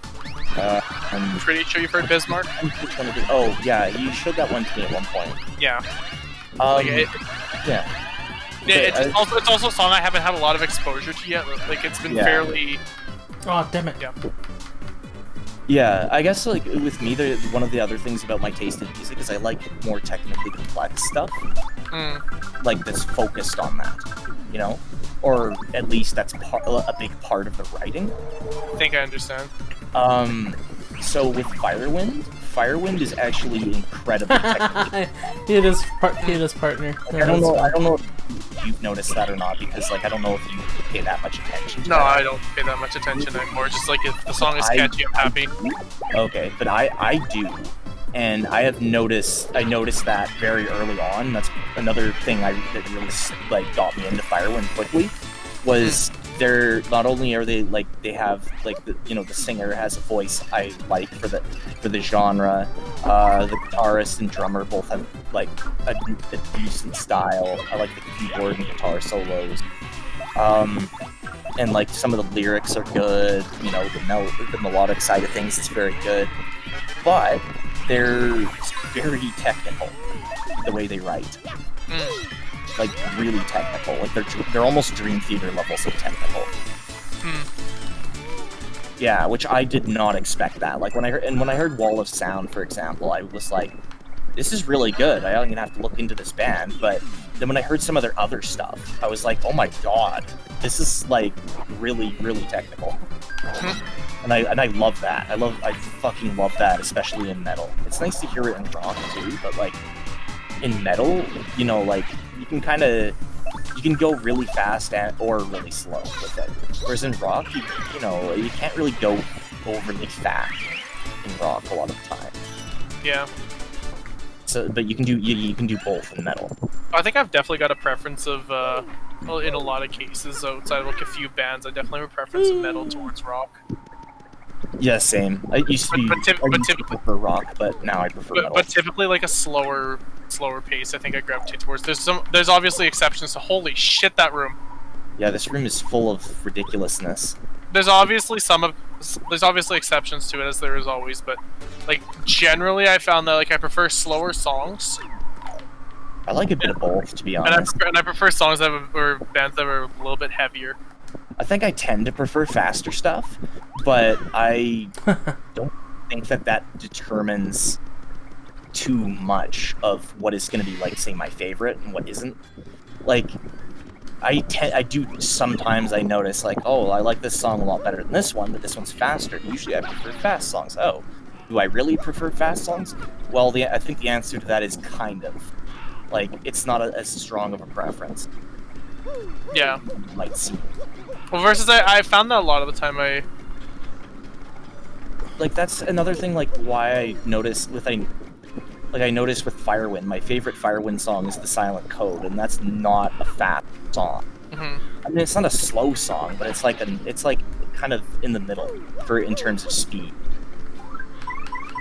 I'm pretty sure you've heard Bismarck. Oh yeah, you showed that one to me at one point. Yeah. Yeah. It's also a song I haven't had a lot of exposure to yet. Like it's been fairly. Oh damn it! Yeah. Yeah, I guess like with me, one of the other things about my taste in music is I like more technically complex stuff, like that's focused on that, you know, or at least that's a big part of the writing. I think I understand. So with Firewind is actually incredibly technical. He is partner. I don't know if you've noticed that or not, because like I don't know if you pay that much attention to No, that. I don't pay that much attention anymore. Just like if the song is catchy, I'm happy. Okay, but I do. And I noticed that very early on. That's another thing that really like got me into Firewind quickly, was they're not only are they like they have like the, you know, the singer has a voice I like for the genre. The guitarist and drummer both have like a decent style. I like the keyboard and guitar solos. And like some of the lyrics are good. You know, the melodic side of things is very good, but they're very technical the way they write. Like really technical. Like they're almost Dream Theater levels of technical. Yeah, which I did not expect that. Like when I heard Wall of Sound, for example, I was like, this is really good. I'm gonna have to look into this band. But then when I heard some of their other stuff, I was like, oh my god, this is like really, really technical. And I love that. I fucking love that, especially in metal. It's nice to hear it in rock too, but like in metal, you know, like you can go really fast or really slow with it. Whereas in rock, you know, you can't really go overly fast in rock a lot of the time. Yeah. So, but you can do both in metal. I think I've definitely got a preference of, well, in a lot of cases, outside of like a few bands, I definitely have a preference of metal towards rock. Yeah, same. I used to prefer rock, but now I prefer metal. But typically, like a slower pace, I think I gravitate towards. There's obviously exceptions to. Holy shit, that room. Yeah, this room is full of ridiculousness. There's obviously exceptions to it, as there is always, but like generally, I found that like I prefer slower songs. I like a bit of both, to be honest. And I prefer songs that or bands that are a little bit heavier. I think I tend to prefer faster stuff, but I don't think that determines too much of what is going to be, like, say, my favorite and what isn't. Like, I do sometimes I notice, like, oh, I like this song a lot better than this one, but this one's faster. Usually I prefer fast songs. Oh, do I really prefer fast songs? Well, I think the answer to that is kind of. Like, it's not as strong of a preference. Yeah. You might see. Well, versus I found that a lot of the time Like, that's another thing, like, why I noticed with Firewind, my favorite Firewind song is The Silent Code, and that's not a fast song. I mean, it's not a slow song, but it's like kind of in the middle in terms of speed.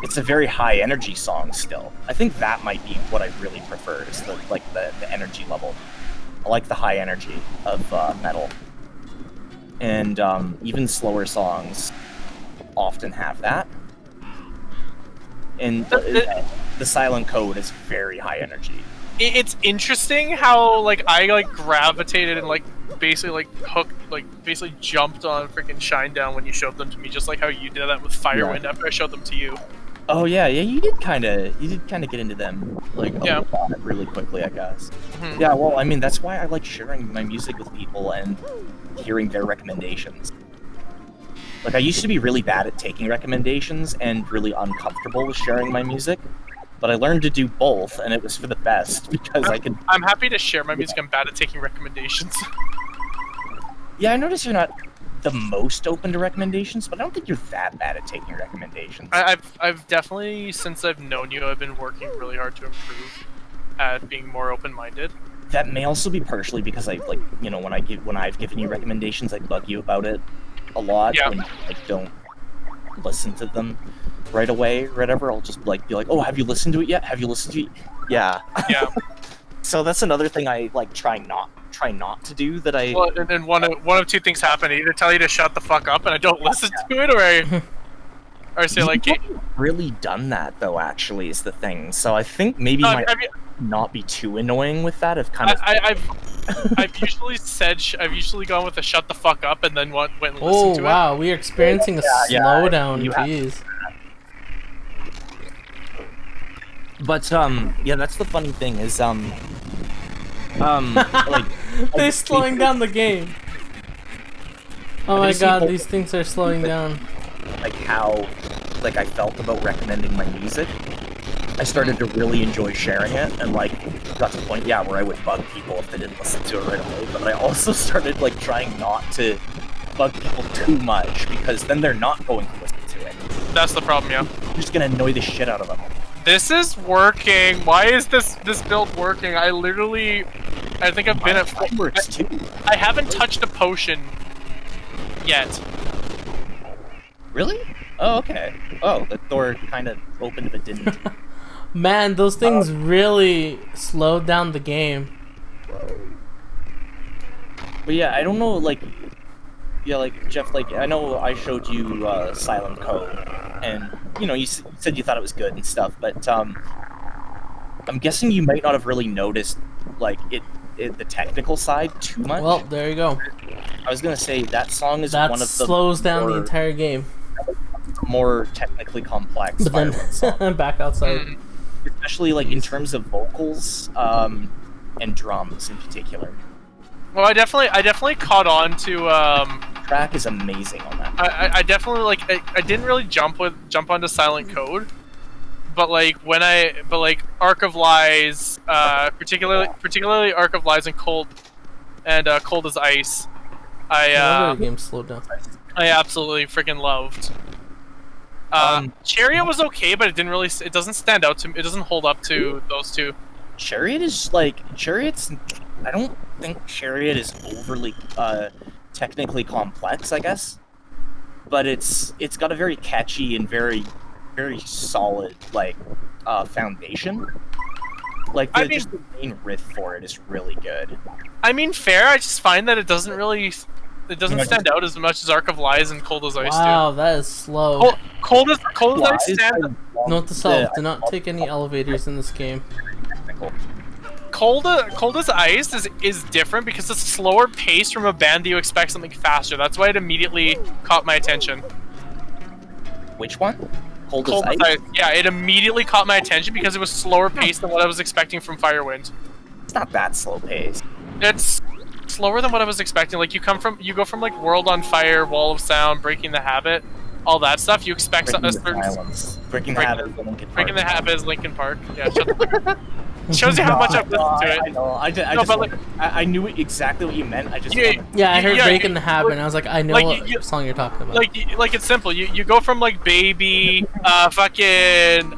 It's a very high energy song still. I think that might be what I really prefer, is the energy level. I like the high energy of metal. And even slower songs often have that. And the Silent Code is very high energy. It's interesting how like I like gravitated and like basically like hooked, like basically jumped on freaking Shinedown when you showed them to me, just like how you did that with Firewind after I showed them to you. Oh yeah, you did kind of get into them like a lot really quickly, I guess. Yeah, well, I mean that's why I like sharing my music with people and hearing their recommendations. Like I used to be really bad at taking recommendations and really uncomfortable with sharing my music, but I learned to do both, and it was for the best because I'm happy to share my music. I'm bad at taking recommendations. Yeah, I noticed you're not the most open to recommendations, but I don't think you're that bad at taking recommendations. I've definitely, since I've known you, I've been working really hard to improve at being more open-minded. That may also be partially because I like, you know, when I've given you recommendations, I bug you about it a lot. Yeah. When you, like, don't listen to them right away or whatever. I'll just like be like, oh, have you listened to it yet? Have you listened to it? Yeah. Yeah. So that's another thing I like try not to do. That I well, and then one of two things happen: I either tell you to shut the fuck up and I don't listen to it, or I say like, you've really done that though. Actually, is the thing. So I think maybe not be too annoying with that. I've usually gone with a shut the fuck up and then went and listened to it. Oh wow, we are experiencing a slowdown. Jeez. But yeah, that's the funny thing is like they're slowing down the game. Oh my god, these things are slowing down. Like how like I felt about recommending my music. I started to really enjoy sharing it, and like got to the point, where I would bug people if they didn't listen to it right away. But I also started like trying not to bug people too much, because then they're not going to listen to it. That's the problem, yeah. You're just gonna annoy the shit out of them. This is working. Why is this build working? I think I've been at. It works too. I haven't touched a potion yet. Really? Oh, okay. Oh, the door kind of opened but didn't. Man, those things really slowed down the game. But yeah, I don't know, like, yeah, like, Jeff, like, I know I showed you Silent Code, and, you know, you said you thought it was good and stuff, but, I'm guessing you might not have really noticed, like, the technical side too much. Well, there you go. I was gonna say, that song is That one of the slows down the more- entire game. more technically complex But Fire Wind songs. then back outside. Especially, like, in terms of vocals, and drums in particular. Well, I definitely caught on to Track is amazing on that. I definitely like I didn't really jump onto Silent Code, but like Ark of Lies, particularly Ark of Lies and Cold as Ice, The game slowed down. I absolutely freaking loved. Chariot was okay, but it doesn't stand out to me. It doesn't hold up to those two. Chariot's, I don't think Chariot is overly, technically complex, I guess. But it's got a very catchy and very, very solid, like, foundation. Like, just the main riff for it is really good. I mean, fair. I just find that it doesn't stand out as much as Ark of Lies and Cold as Ice do. Wow, that is slow. Cold as Ice stands. Note to self: do not take any elevators in this game. Cold as Ice is different because it's slower pace from a band that you expect something faster. That's why it immediately caught my attention. Which one? Cold Cold as Ice? Yeah, it immediately caught my attention because it was slower paced than what I was expecting from Firewind. It's not that slow paced. It's slower than what I was expecting. Like you go from like World on Fire, Wall of Sound, Breaking the Habit, all that stuff. You expect a certain Breaking the Habit is Linkin Park. Breaking the Habit is Linkin Park. Yeah, shut the fuck up. Shows you how much I've listened to it. I know. I knew exactly what you meant. I just Yeah, I heard Breaking the Habit, and I was like, I know what song you're talking about. Like it's simple. You go from like Baby, frickin'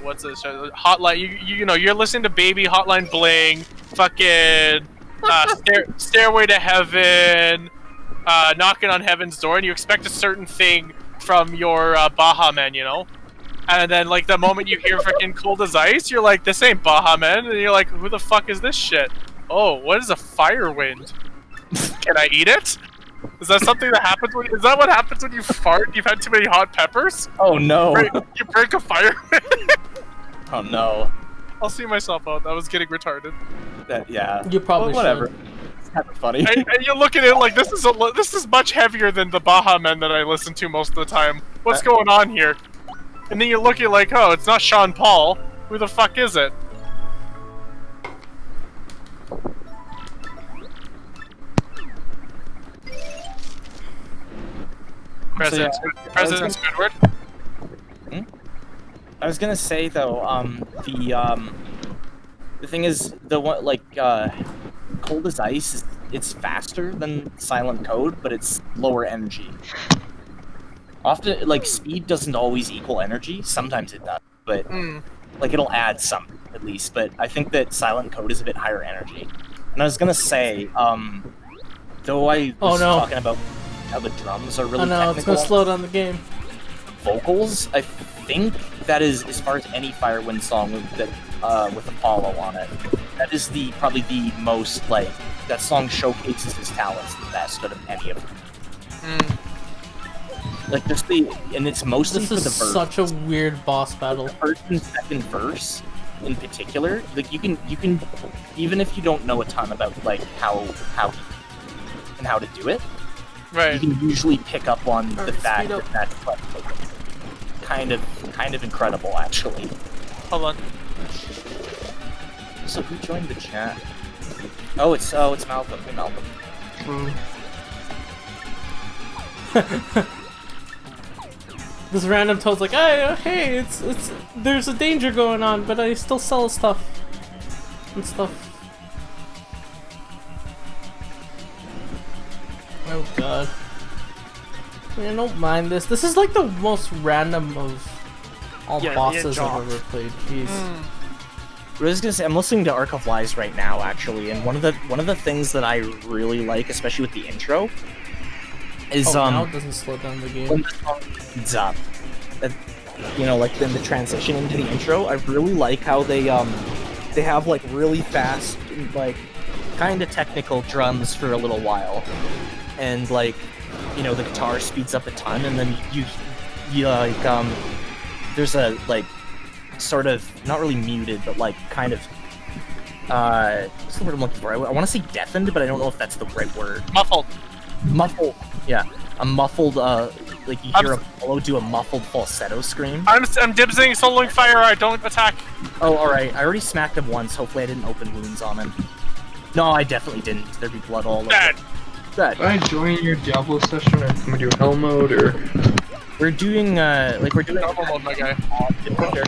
what's this show? Hotline. You know you're listening to Baby, Hotline Bling, fucking Stairway to Heaven, Knocking on Heaven's Door, and you expect a certain thing from your Baha Men, you know. And then, like, the moment you hear freaking Cold as Ice, you're like, this ain't Baha Men. And you're like, who the fuck is this shit? Oh, what is a Firewind? Can I eat it? Is that something that happens is that what happens when you fart? You've had too many hot peppers? Oh, no. You break a Firewind? Oh, no. I'll see myself out. That was getting retarded. Yeah. You probably whatever. should. It's kind of funny. And you look at it like, this is much heavier than the Baha Men that I listen to most of the time. What's going on here? And then you look at like, oh, it's not Sean Paul. Who the fuck is it? President Squidward. I was gonna say though, the thing is, Cold as Ice it's faster than Silent Code, but it's lower energy. Often, like, speed doesn't always equal energy. Sometimes it does, but like it'll add some at least. But I think that Silent Code is a bit higher energy. And I was gonna say, though I was talking about how the drums are really technical. It's gonna slow down the game. Vocals, I think that is, as far as any Firewind song that with Apollo on it, that is probably the most, like, that song showcases his talents the best out of any of them. Like, and it's mostly for the verse. This is such a weird boss battle. The first and second verse, in particular, like, you can, even if you don't know a ton about, like, how to do it, right? You can usually pick up on the fact that that's, like, kind of incredible, actually. Hold on. So who joined the chat? Oh, it's Malcolm. Hey, Malcolm. This random toad's like, hey, there's a danger going on, but I still sell stuff and stuff. Oh god. I mean, I don't mind this. This is like the most random of all bosses I've ever played. Jeez. I was gonna say, I'm listening to Ark of Lies right now, actually, and one of the things that I really like, especially with the intro, is now it doesn't slow down the game. when the song speeds up, you know, like then the transition into the intro. I really like how they have like really fast, like kind of technical drums for a little while, and like, you know, the guitar speeds up a ton, and then you like there's a like sort of not really muted, but like kind of what's the word I'm looking for? I want to say deafened, but I don't know if that's the right word. Muffled. Yeah, a muffled. Like you hear Apollo do a muffled falsetto scream. I'm dibsing, soloing fire. I don't attack. Oh, all right. I already smacked him once. Hopefully, I didn't open wounds on him. No, I definitely didn't. There'd be blood all over. Dead. Dead. Can I join your Diablo session, or can we do hell mode, or? We're doing Normal mode, my guy. Only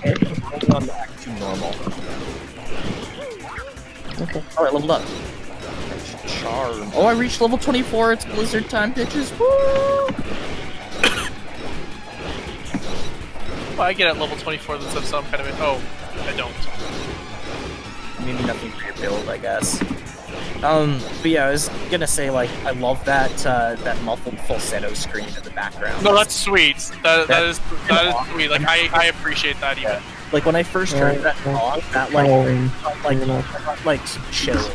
on Act 2 normal. Okay. All right, leveled up. Charm. Oh, I reached level 24. It's Blizzard time, bitches. Woo! Well, I get at level 24. That's some kind of it. Oh, I don't. Maybe nothing for your build, I guess. But yeah, I was gonna say, like, I love that that muffled falsetto scream in the background. No, that's sweet. That is sweet. Like I appreciate that even. Like when I first heard that song, that like chills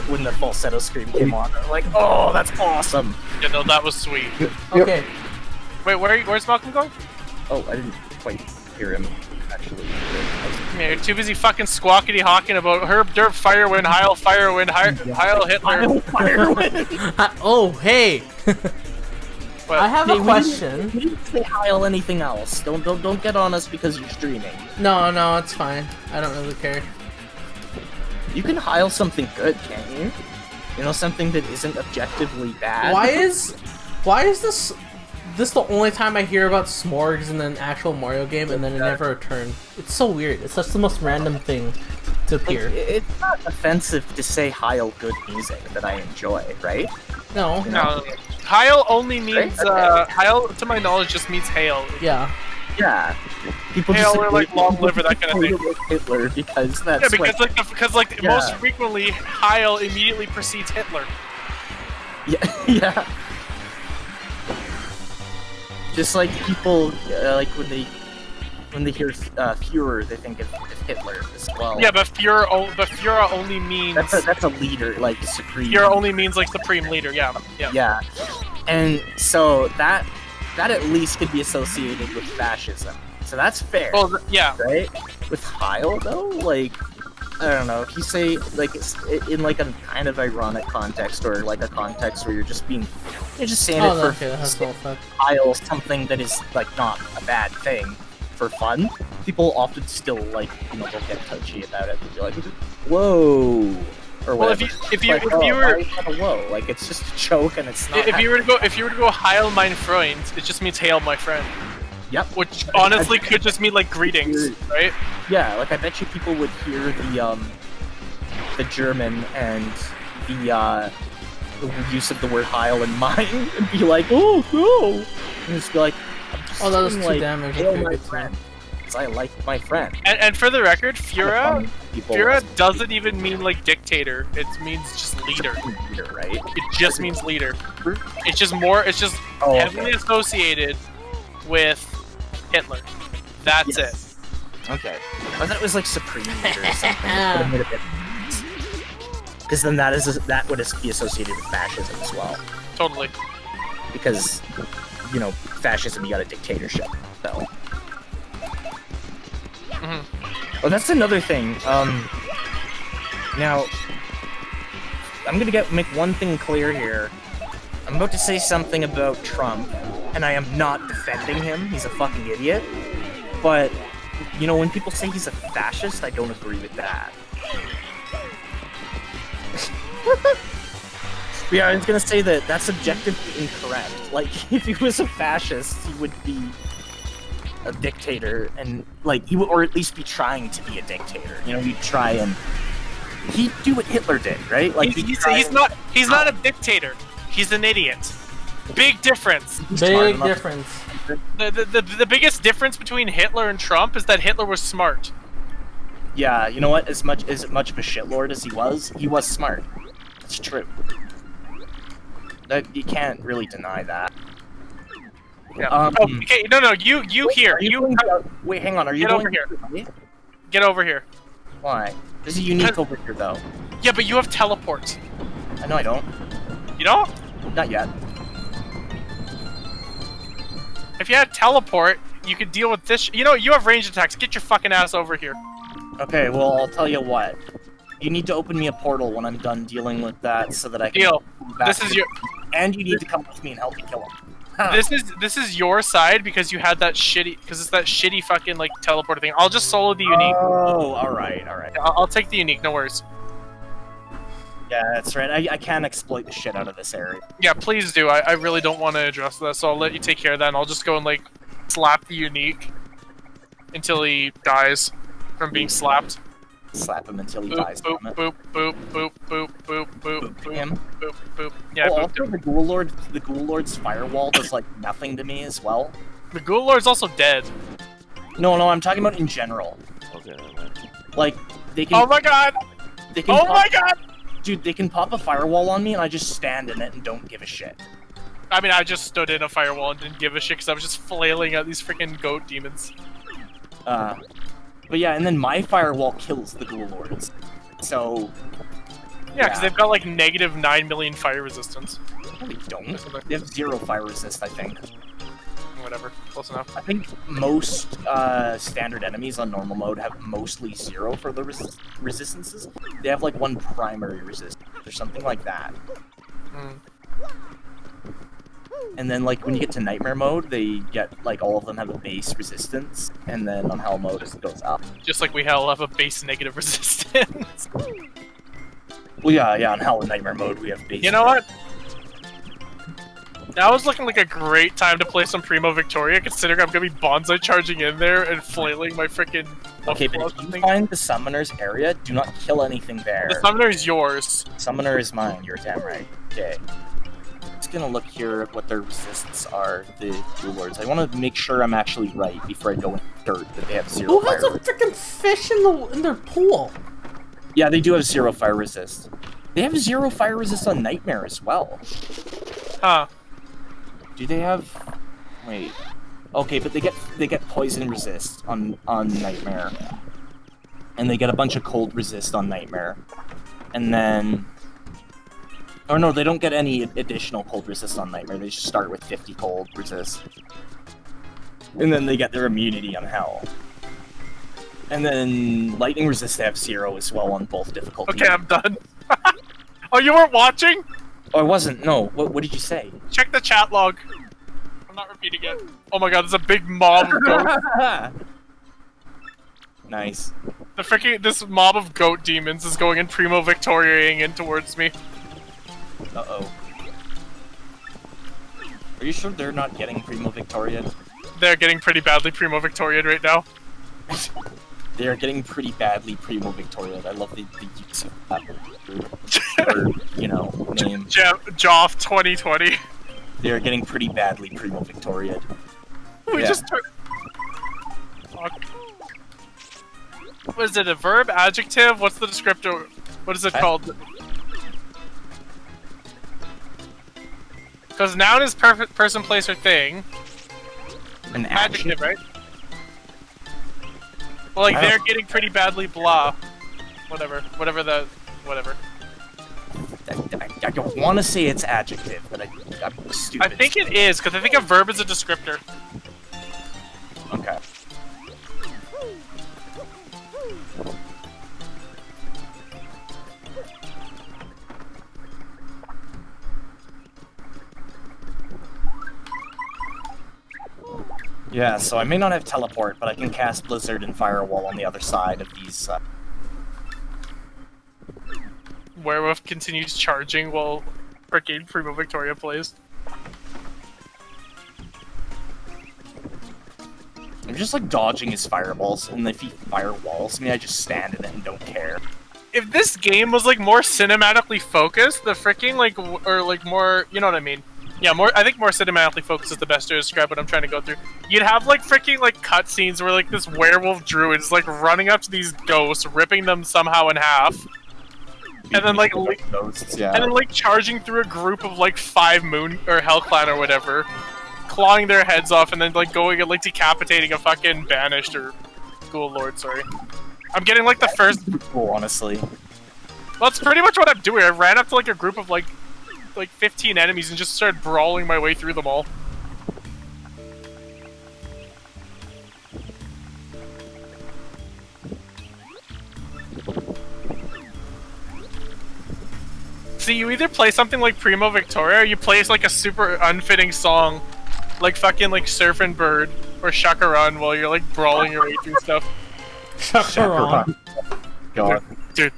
when the falsetto scream came on. I'm like, oh, that's awesome. Yeah, no, that was sweet. Okay. Wait, where's Malcolm going? Oh, I didn't quite hear him actually. Yeah, you're too busy fucking squawkity hawking about Herb Derp Firewind, Heil Firewind, Heil Hitler. Oh, hey. But I have a question. We didn't say Heil anything else. Don't get on us because you're streaming. No, it's fine. I don't really care. You can Heil something good, can't you? You know, something that isn't objectively bad. Why is this the only time I hear about Smorgs in an actual Mario game, and then it never returned? It's so weird. It's just the most random thing to appear. It's not offensive to say Heil good music that I enjoy, right? No. No, Heil only means Heil, to my knowledge, just means hail. Yeah. Yeah. People Hail just or like long live or that kind of thing. Hitler because that's Yeah, because Yeah. most frequently Heil immediately precedes Hitler. Yeah, yeah. Just like people, like when they hear Führer, they think of Hitler as well. Yeah, but Führer only means That's a leader, like supreme. Führer only means like supreme leader. Yeah. Yeah, and so that at least could be associated with fascism. So that's fair. Well, yeah. Right? With Heil though, like, I don't know, if you say like it's in like a kind of ironic context, or like a context where you're just saying it for okay, that has no effect. Heil something that is like not a bad thing for fun. People often still like, you know, they'll get touchy about it. They'll be like, whoa. Or Well, whatever. if you were why is that a whoa, like it's just a joke and it's not. if you were to go Heil mein Freund, it just means hail my friend. Yep. Which honestly could just mean like greetings, right? Yeah, like I bet you people would hear the German and the use of the word Heil in mine and be like, oh no, and just be like, I'm just Oh, that was saying, 2 like, damage. hail Okay, my good to know. friend, 'cause I like my friend. And for the record, People Führer doesn't even mean like dictator. It means just leader. leader, right? It just means leader. It's just Oh, heavily associated with Hitler. That's it. Okay. I thought it was like supreme leader or something. Because then that would be associated with fascism as well. Totally. Because, you know, fascism, you got a dictatorship. So. Oh, that's another thing. Now, I'm gonna make one thing clear here. I'm about to say something about Trump, and I am not defending him. He's a fucking idiot. But, you know, when people say he's a fascist, I don't agree with that. Yeah, I was gonna say that that's objectively incorrect. Like, if he was a fascist, he would be a dictator, and like he would, or at least be trying to be a dictator. You know, he'd try and he'd do what Hitler did, right? Like he's not a dictator. He's an idiot. Big difference. Big difference. The biggest difference between Hitler and Trump is that Hitler was smart. Yeah, you know what? As much of a shitlord as he was smart. It's true. You can't really deny that. Yeah. Um, Oh, okay, no, you here. Are you You going wait, hang on. Are you Get going over here. here? get over here. Why? There's a unique over here, though. Yeah, but you have teleport. I know I don't. You don't? Not yet. If you had teleport, you could deal with this. You know, you have range attacks. Get your fucking ass over here. Okay, well, I'll tell you what. You need to open me a portal when I'm done dealing with that, so that I can. Deal. go back This to is the- your. And you need to come with me and help me kill him. Huh. This is your side because you had that shitty. Because it's that shitty fucking like teleport thing. I'll just solo the unique. Oh, all right. I'll take the unique. No worries. Yeah, that's right. I can exploit the shit out of this area. Yeah, please do. I really don't want to address that, so I'll let you take care of that, and I'll just go and like slap the unique until he dies from being slapped. Slap him until he Boop, dies. boop, Damn it. boop, boop, boop, boop, boop, boop, Boop him. boop, boop. Yeah, Oh, booped also him. the Ghoul Lord's firewall does like nothing to me as well. The Ghoul Lord's also dead. No, I'm talking about in general. Okay, never mind. Like they can. Oh my god! They can Oh pop, my god! Dude, they can pop a firewall on me and I just stand in it and don't give a shit. I mean, I just stood in a firewall and didn't give a shit because I was just flailing at these freaking goat demons. But yeah, and then my firewall kills the Ghoul Lords. So Yeah, because they've got like negative 9 million fire resistance. no, they don't. They have 0 fire resist, I think. Whatever, close enough. I think most standard enemies on normal mode have mostly 0 for the resistances. They have like 1 primary resistance or something like that. Mm. And then like when you get to nightmare mode, they get like all of them have a base resistance, and then on hell mode it goes up. Just like we all have a base negative resistance. Well, yeah, on hell and nightmare mode we have base. You know what? That was looking like a great time to play some Primo Victoria, considering I'm gonna be bonsai charging in there and flailing my freaking. Okay, but if you find the summoner's area, do not kill anything there. The summoner is yours. Summoner is mine. You're damn right. Okay. Just gonna look here at what their resists are, the Ghoul Lords. I want to make sure I'm actually right before I go in dirt that they have 0 Who fire has a resist. freaking fish in their pool? Yeah, they do have 0 fire resist. They have 0 fire resist on Nightmare as well. Huh. Do they have? Wait. Okay, but they get poison resist on Nightmare, and they get a bunch of cold resist on Nightmare, and then. Or no, they don't get any additional cold resist on Nightmare. They just start with 50 cold resist, and then they get their immunity on Hell. And then lightning resist they have 0 as well on both difficulties. Okay, I'm done. Oh, you weren't watching? Oh, I wasn't. No. What did you say? Check the chat log. I'm not repeating it. Oh my god, there's a big mob of goats. Nice. This mob of goat demons is going in Primo Victoriaing in towards me. Uh-oh. Are you sure they're not getting Primo Victoria? They're getting pretty badly Primo Victoria'd right now. They are getting pretty badly Primo Victoria. I love the use of that word, name. Joff 2020. They are getting pretty badly Primo Victoria. We Yeah. just took. Fuck. What is it? A verb? Adjective? What's the descriptor? What is it called? Because noun is perfect person, place, or thing. An action. Adjective, right? Well, like I they're don't- getting pretty badly blah. Whatever. Whatever. I don't want to say it's adjective, but I'm stupid. I think it is, because I think a verb is a descriptor. Okay. Yeah, so I may not have teleport, but I can cast Blizzard and Firewall on the other side of these. Werewolf continues charging while freaking Primo Victoria plays. I'm just like dodging his fireballs, and if he firewalls me, I just stand in it and don't care. If this game was like more cinematically focused, the freaking or more, you know what I mean? Yeah, I think more cinematically focused is the best way to describe what I'm trying to go through. You'd have like freaking like cutscenes where like this werewolf druid is like running up to these ghosts, ripping them somehow in half, And then like ghosts, yeah. and then like charging through a group of like 5 Moon or Hell Clan or whatever, clawing their heads off, and then like going and like decapitating a fucking banished or Ghoul Lord. Sorry, I'm getting like the first. Cool, honestly. Well, that's pretty much what I'm doing. I ran up to like a group of like 15 enemies and just started brawling my way through them all. See, you either play something like Primo Victoria, or you play like a super unfitting song, like fucking like Surfin' Bird or Shakaran, while you're like brawling your way through stuff. Shakaran. God. Dude.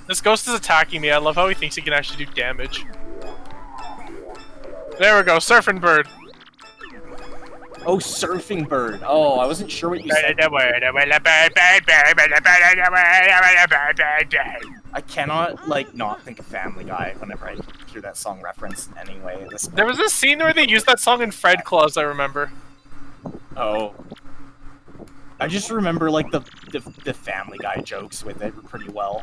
This ghost is attacking me. I love how he thinks he can actually do damage. There we go, Surfin' Bird. Oh, Surfing Bird. Oh, I wasn't sure what you said. I cannot, like, not think of Family Guy whenever I hear that song referenced anyway. There was this scene where they used that song in Fred Claus, I remember. Oh. I just remember, like, the Family Guy jokes with it pretty well.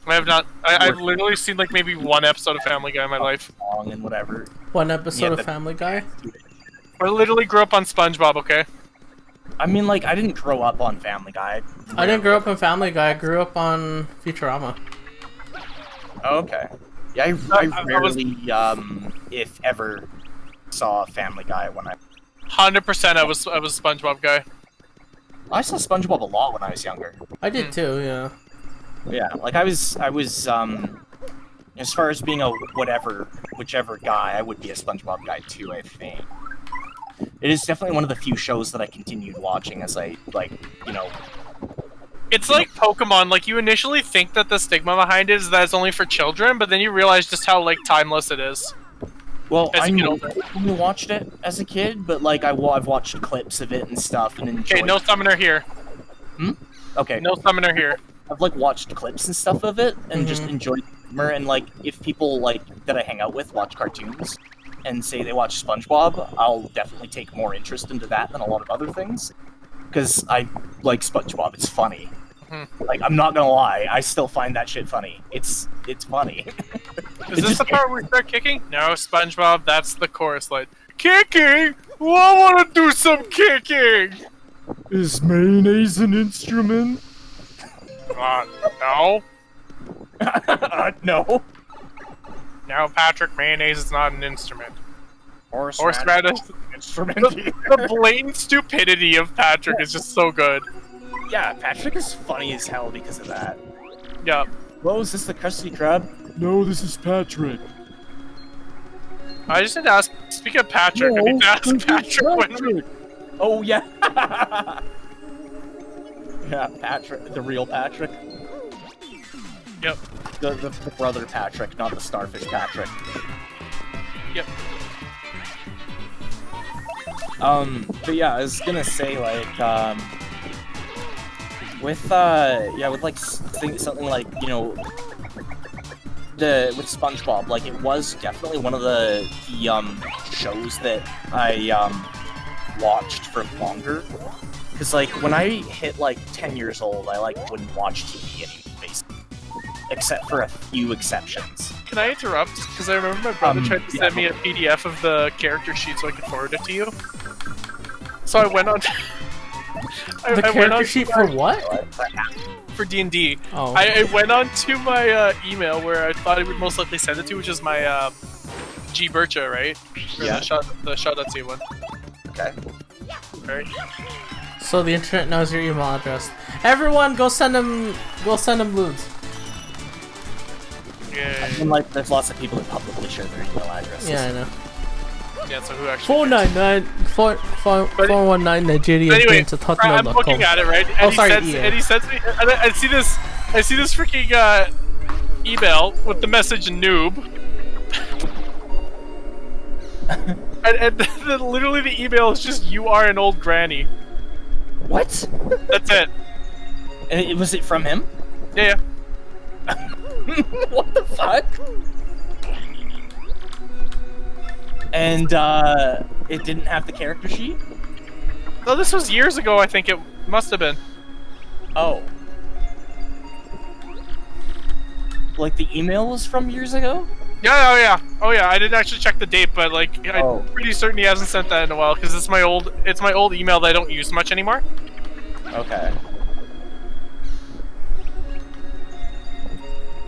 I have not. I've literally seen, like, maybe one episode of Family Guy in my life. Song and whatever. One episode of Family Guy? I literally grew up on SpongeBob, okay? I mean, like, I didn't grow up on Family Guy. I didn't grow up on Family Guy. I grew up on Futurama. Oh, okay. Yeah, I rarely, if ever, saw Family Guy when I... 100% I was a SpongeBob guy. I saw SpongeBob a lot when I was younger. I did too, yeah. Yeah, like I was, as far as being a whichever guy, I would be a SpongeBob guy too, I think. It is definitely one of the few shows that I continued watching as I, like, you know... It's like Pokemon, like, you initially think that the stigma behind it is that it's only for children, but then you realize just how, like, timeless it is. Well, As I you get older. only watched it as a kid, but, like, I've watched clips of it and stuff and enjoyed Okay, no summoner here. Okay. No summoner here. I've, like, watched clips and stuff of it and just enjoyed the humor, and, like, if people, like, that I hang out with watch cartoons and say they watch SpongeBob, I'll definitely take more interest into that than a lot of other things. Because I like SpongeBob, it's funny. Like, I'm not gonna lie, I still find that shit funny. It's funny. Is this the part where we start kicking? No, SpongeBob, that's the chorus line. Kicking? Well, I wanna do some kicking! Is mayonnaise an instrument? No. No. No, Patrick, mayonnaise is not an instrument. Horseradish. Instrument. The blatant stupidity of Patrick is just so good. Yeah, Patrick is funny as hell because of that. Yeah. Whoa, is this the Krusty Krab? No, this is Patrick. I just need to ask, speaking of Patrick, I need to ask Patrick when... Oh, yeah. Yeah, Patrick, the real Patrick. Yep. The brother Patrick, not the starfish Patrick. Yep. But yeah, I was gonna say, like, with like, something like, you know, with SpongeBob, like, it was definitely one of the shows that I, watched for longer. Because, like, when I hit, like, 10 years old, I, like, wouldn't watch TV anymore, basically. Except for a few exceptions. Can I interrupt? Because I remember my brother tried to send me a PDF of the character sheet so I could forward it to you. So I went on... The character sheet for what? For D&D. Oh. I went on to my email where I thought it would most likely send it to, which is my G Bircha, right? Or Yeah. The Shaw.ca one. Okay. Right. So the internet knows your email address. Everyone, go send them lewds. Yeah. And, like, there's lots of people that publicly share their email addresses. Yeah, I know. Yeah, so who actually... 419 Nigeria. Anyway, I'm looking at it, right? And he sends me... And I see this freaking email with the message noob. and then literally the email is just, you are an old granny. What? That's it. And was it from him? Yeah. What the fuck? And, it didn't have the character sheet? No, this was years ago. I think it must have been. Oh. Like the email was from years ago? Yeah, oh yeah. I didn't actually check the date, but like, Oh. I'm pretty certain he hasn't sent that in a while because it's my old email that I don't use much anymore. Okay.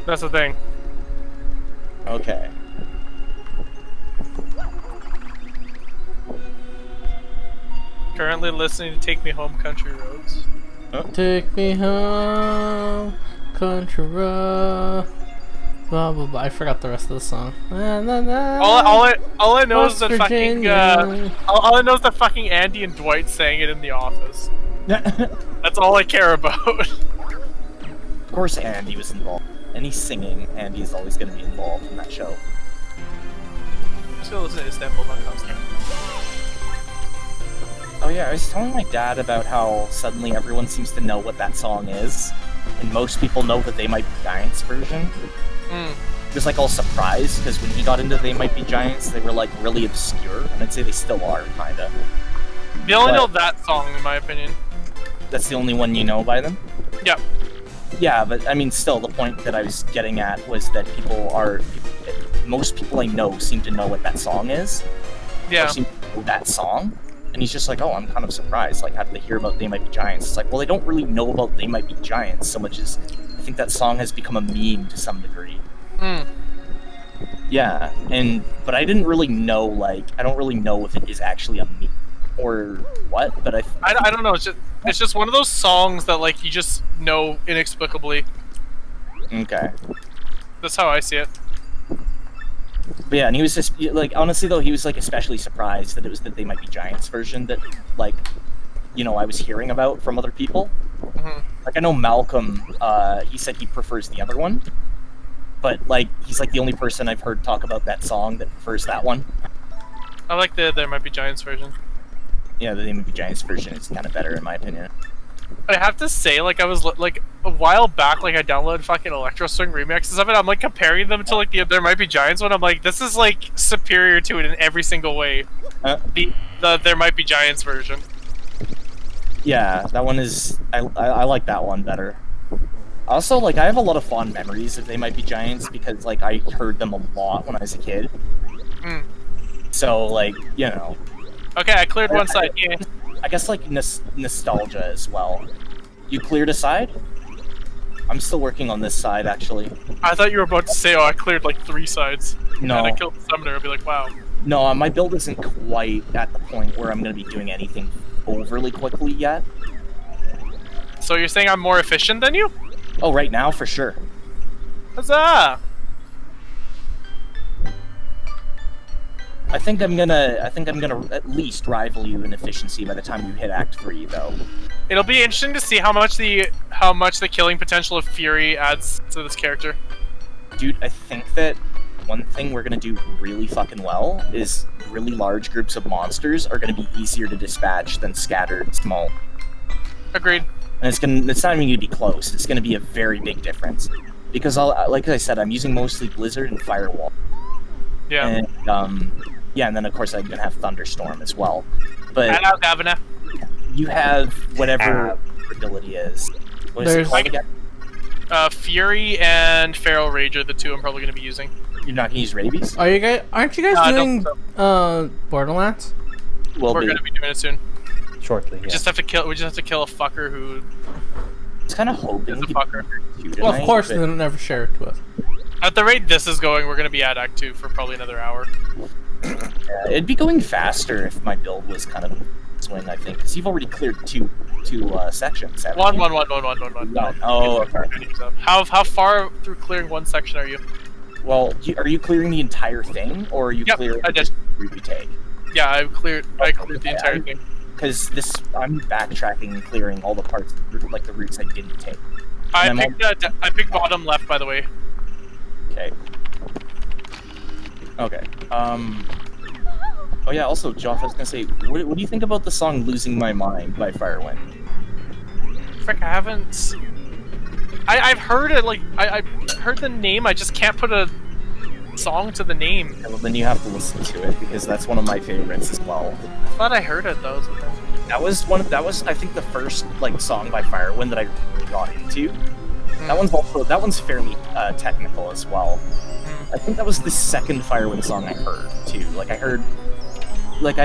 That's the thing. Okay. Currently listening to "Take Me Home, Country Roads." Take me home, country road. Blah blah blah. I forgot the rest of the song. Na, na, na. All I know is West that fucking Virginia. all I know is that fucking Andy and Dwight sang it in the office. That's all I care about. Of course Andy was involved. Any singing, Andy is always going to be involved in that show. I'm just gonna listen to Istanbul.com. Oh yeah, I was telling my dad about how suddenly everyone seems to know what that song is, and most people know that They Might Be Giants version. He was like all surprised, because when he got into They Might Be Giants, they were like really obscure, and I'd say they still are, kinda. They only But- know that song, in my opinion. That's the only one you know by them? Yep. Yeah, but I mean, still, the point that I was getting at was that most people I know seem to know what that song is. Yeah. Or seem to know that song. And he's just like, oh, I'm kind of surprised. Like, how did they hear about They Might Be Giants? It's like, well, they don't really know about They Might Be Giants so much as I think that song has become a meme to some degree. Yeah, but I didn't really know, like, I don't really know if it is actually a meme or what, but I don't know. It's just one of those songs that like you just know inexplicably. Okay. That's how I see it. But yeah, and he was just, like, honestly though, he was, like, especially surprised that it was the They Might Be Giants version that, like, you know, I was hearing about from other people. Like, I know Malcolm, he said he prefers the other one. But, like, he's, like, the only person I've heard talk about that song that prefers that one. I like the There Might Be Giants version. Yeah, the They Might Be Giants version is kind of better, in my opinion. I have to say, like, I was like a while back, like I downloaded fucking Electro Swing remixes of it. I'm like comparing them to like the There Might Be Giants one. I'm like, this is like superior to it in every single way. The There Might Be Giants version. Yeah, that one is, I like that one better. Also, like, I have a lot of fond memories of They Might Be Giants because, like, I heard them a lot when I was a kid. So, like, you know. Okay, I cleared one side. Yeah. I guess, like, nostalgia as well. You cleared a side? I'm still working on this side, actually. I thought you were about to say, oh, I cleared like 3 sides. No. And I killed the summoner. I'd be like, wow. No, my build isn't quite at the point where I'm going to be doing anything overly quickly yet. So you're saying I'm more efficient than you? Oh, right now, for sure. Huzzah! I think I'm gonna at least rival you in efficiency by the time you hit Act 3, though. It'll be interesting to see how much the killing potential of Fury adds to this character. Dude, I think that one thing we're gonna do really fucking well is really large groups of monsters are gonna be easier to dispatch than scattered small. Agreed. And it's not even gonna be close. It's gonna be a very big difference because like I said, I'm using mostly Blizzard and Firewall. Yeah. And yeah, and then of course I'm gonna have Thunderstorm as well. But Hello, Governor. you have whatever your ability is. What is it called again? Fury and Feral Rage are the 2 I'm probably going to be using. You're not gonna use Rabies? Aren't you guys I doing don't Borderlands? Will We're be. going to be doing it soon. Shortly, We just have to kill a fucker who It's kind of hoping is a he fucker. Well, of course, they'll never share it to us. At the rate this is going, we're going to be at Act 2 for probably another hour. Yeah, it'd be going faster if my build was kind of swing, I think, because you've already cleared two sections. haven't One. you? No. Oh, okay. How far through clearing one section are you? Well, are you clearing the entire thing, or are you Yep, clearing I did. just the route you take? Yeah, I cleared the entire thing. Because I'm backtracking and clearing all the parts, like the routes I didn't take. I And picked bottom left, by the way. Okay. Okay. Oh yeah. Also, Joff, I was gonna say, what do you think about the song "Losing My Mind" by Firewind? Frick, I haven't. I've heard it. Like I heard the name. I just can't put a song to the name. Well, then you have to listen to it because that's one of my favorites as well. I thought I heard it though. That was I think the first like song by Firewind that I really got into. That one's fairly technical as well. I think that was the second Firewind song I heard too. Like I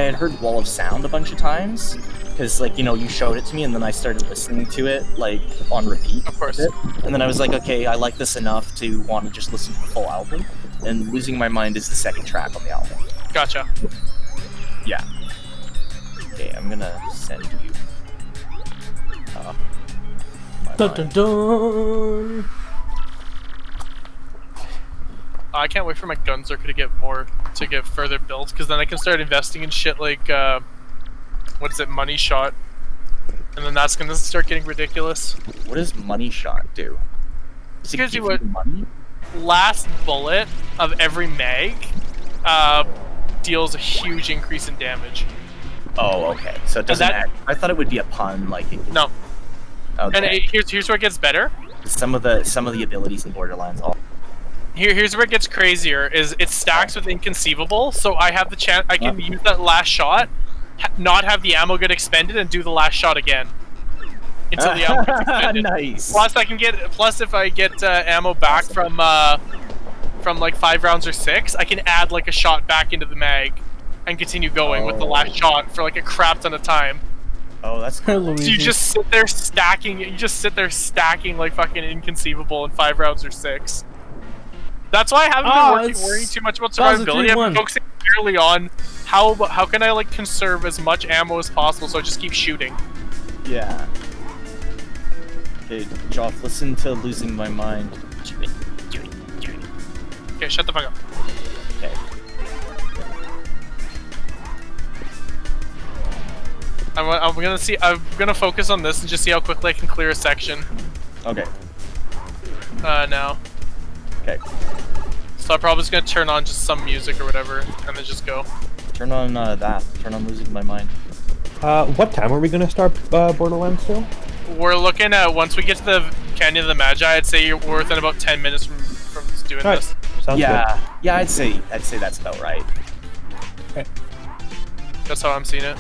had heard Wall of Sound a bunch of times because like you showed it to me and then I started listening to it like on repeat. Of course. And then I was like, okay, I like this enough to want to just listen to the full album. And Losing My Mind is the second track on the album. Gotcha. Yeah. Okay, I'm gonna send you. Dun dun dun. I can't wait for my Gunzerker to get further built, because then I can start investing in shit like what is it, Money Shot, and then that's gonna start getting ridiculous. What does Money Shot do? Does it Gives give you you money? Last bullet of every mag deals a huge increase in damage. Oh, okay. So it doesn't. that- I thought it would be a pun, like. No. Okay. And here's where it gets better. Some of the abilities in Borderlands. Here's where it gets crazier. Is it stacks with Inconceivable, so I have the chance. I can use that last shot, not have the ammo get expended, and do the last shot again until the ammo gets expended. Nice. Plus, if I get ammo back from like 5 rounds or 6, I can add like a shot back into the mag, and continue going with the last shot for like a crap ton of time. Oh, that's cool. So you just sit there stacking. Like fucking Inconceivable in 5 rounds or 6. That's why I haven't been worrying too much about survivability. I've been focusing purely on how can I like conserve as much ammo as possible, so I just keep shooting. Yeah. Okay, Joff, listen to Losing My Mind. Okay, shut the fuck up. Okay. I'm gonna focus on this and just see how quickly I can clear a section. Okay. Now. Okay. So I'm probably just gonna turn on just some music or whatever, and then just go. Turn on that. Turn on Losing My Mind. What time are we gonna start Borderlands 2? We're looking at, once we get to the Canyon of the Magi, I'd say we're within about 10 minutes from doing this. Sounds Yeah. good. Yeah, I'd say that's about right. Okay. That's how I'm seeing it.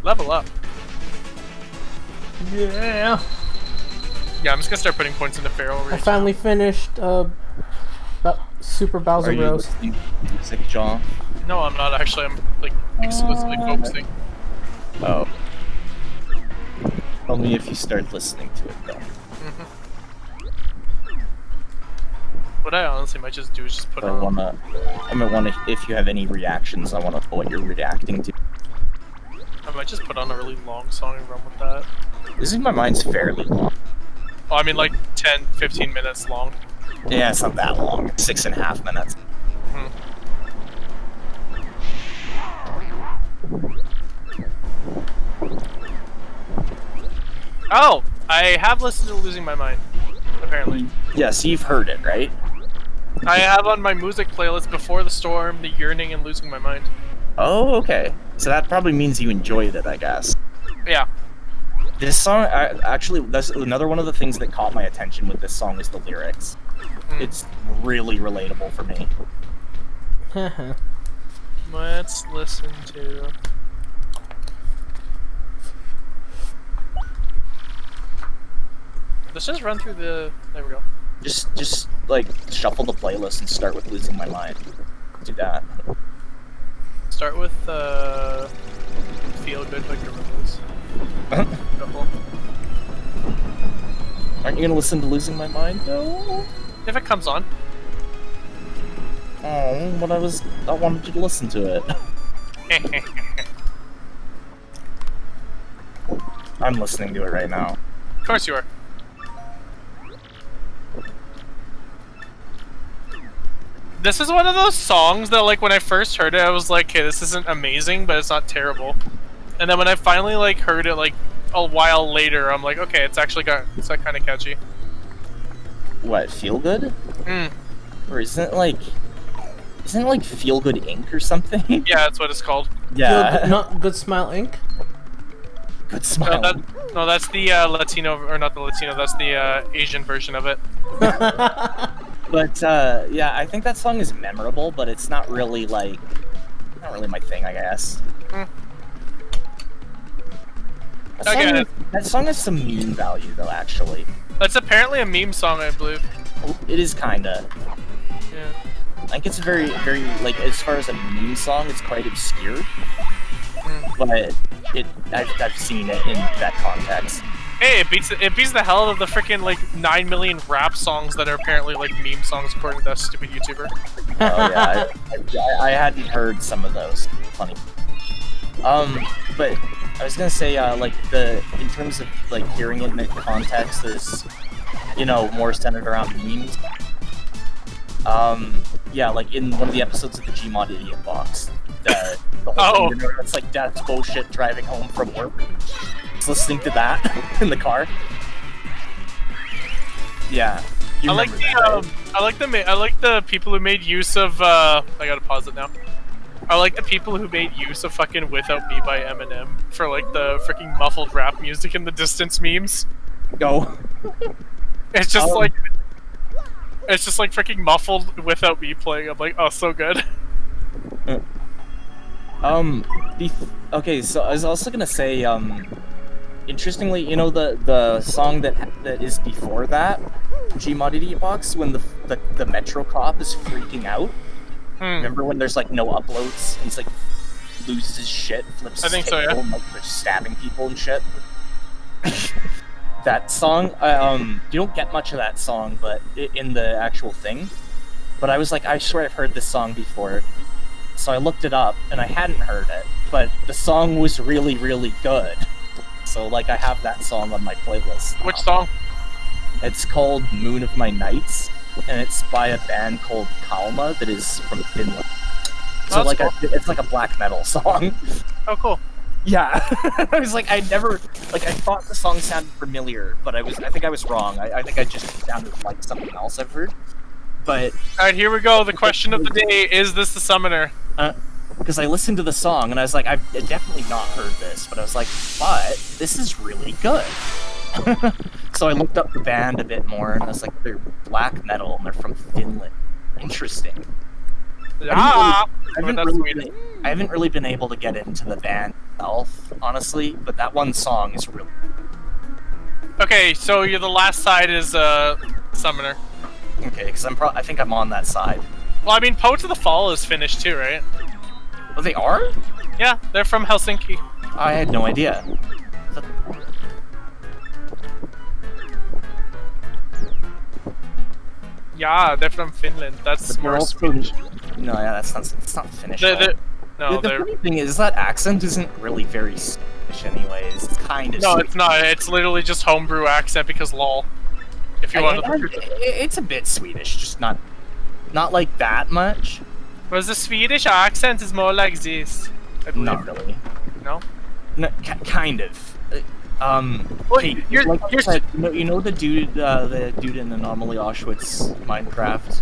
Level up. Yeah. Yeah, I'm just gonna start putting points into Feral. I finally finished Super Bowser Are you Bros. listening to music, John? No, I'm not actually. I'm like explicitly focusing. Oh. Tell me if you start listening to it, though. What I honestly might just do is just put I on. might wanna, if you have any reactions, I wanna know what you're reacting to. I might just put on a really long song and run with that. Losing My Mind's fairly long. Oh, I mean like 10, 15 minutes long. Yeah, it's not that long. 6.5 minutes. Oh, I have listened to Losing My Mind, apparently. Yeah, so you've heard it, right? I have on my music playlist Before the Storm, The Yearning, and Losing My Mind. Oh, okay. So that probably means you enjoyed it, I guess. Yeah. This song, actually, that's another one of the things that caught my attention with this song is the lyrics. It's really relatable for me. Let's listen to... Let's just run through the... There we go. Just like shuffle the playlist and start with Losing My Mind. Do that. Start with Feel Good by Gorillas. Couple. Aren't you gonna listen to Losing My Mind though? If it comes on. Oh, but I wanted you to listen to it. I'm listening to it right now. Of course you are. This is one of those songs that, like, when I first heard it, I was like, "Okay, this isn't amazing, but it's not terrible." And then when I finally like heard it, like a while later, I'm like, "Okay, it's like kind of catchy." What, Feel Good? Or isn't it like Feel Good Inc. or something? Yeah, that's what it's called. Yeah. Not Good Smile Inc. Good Smile. No, that's the Latino, or not the Latino. That's the Asian version of it. But yeah, I think that song is memorable, but it's not really my thing, I guess. That song has some meme value, though, actually. That's apparently a meme song, I believe. It is kinda. Yeah. I think it's very, very, like, as far as a meme song, it's quite obscure. But I've seen it in that context. Hey, it beats the hell out of the freaking like 9 million rap songs that are apparently like meme songs according to that stupid YouTuber. Oh yeah, I hadn't heard some of those. Funny. But I was gonna say, like in terms of like hearing it in the context is, you know, more centered around memes. Yeah, like in one of the episodes of the Gmod Idiot Box, the whole thing, it's like that's bullshit driving home from work. Just listening to that in the car. Yeah. I like the people who made use of I gotta pause it now. I like the people who made use of fucking Without Me by Eminem for like the freaking muffled rap music in the distance memes. Go. It's just like freaking muffled Without Me playing. I'm like, oh, so good. Okay, so I was also gonna say, interestingly, you know the song that is before that, Gmod Idiot Box, when the Metro cop is freaking out. Remember when there's like no uploads? He's like loses his shit, flips his table, and like they're stabbing people and shit. That song, you don't get much of that song, but in the actual thing. But I was like, I swear I've heard this song before. So I looked it up, and I hadn't heard it, but the song was really, really good. So, like, I have that song on my playlist now. Which song? It's called Moon of My Nights, and it's by a band called Kalma that is from Finland. So, like, cool. It's like a black metal song. Oh, cool. Yeah. I was like, I thought the song sounded familiar, but I think I was wrong. I think I just sounded like something else I've heard. But alright, here we go. The question of the day: is this the Summoner? Because I listened to the song and I was like, I've definitely not heard this, but I was like, but this is really good. So I looked up the band a bit more, and I was like, they're black metal and they're from Finland. Interesting. I haven't really been able to get into the band itself, honestly, but that one song is really. Okay, so you're the last side is Summoner. Okay, because I think I'm on that side. Well, I mean, Poets of the Fall is Finnish too, right? Oh, they are? Yeah, they're from Helsinki. I had no idea. Yeah, they're from Finland. That's more Swedish. No, yeah, it's not Finnish. The funny thing is that accent isn't really very Swedish anyways. It's kind of. No, Swedish. it's not. It's literally just homebrew accent because lol. If you want to. It's a bit Swedish, just not like that much. Whereas the Swedish accent is more like this. Not really. No. No, kind of. Well, you know the dude in Anomaly Auschwitz Minecraft.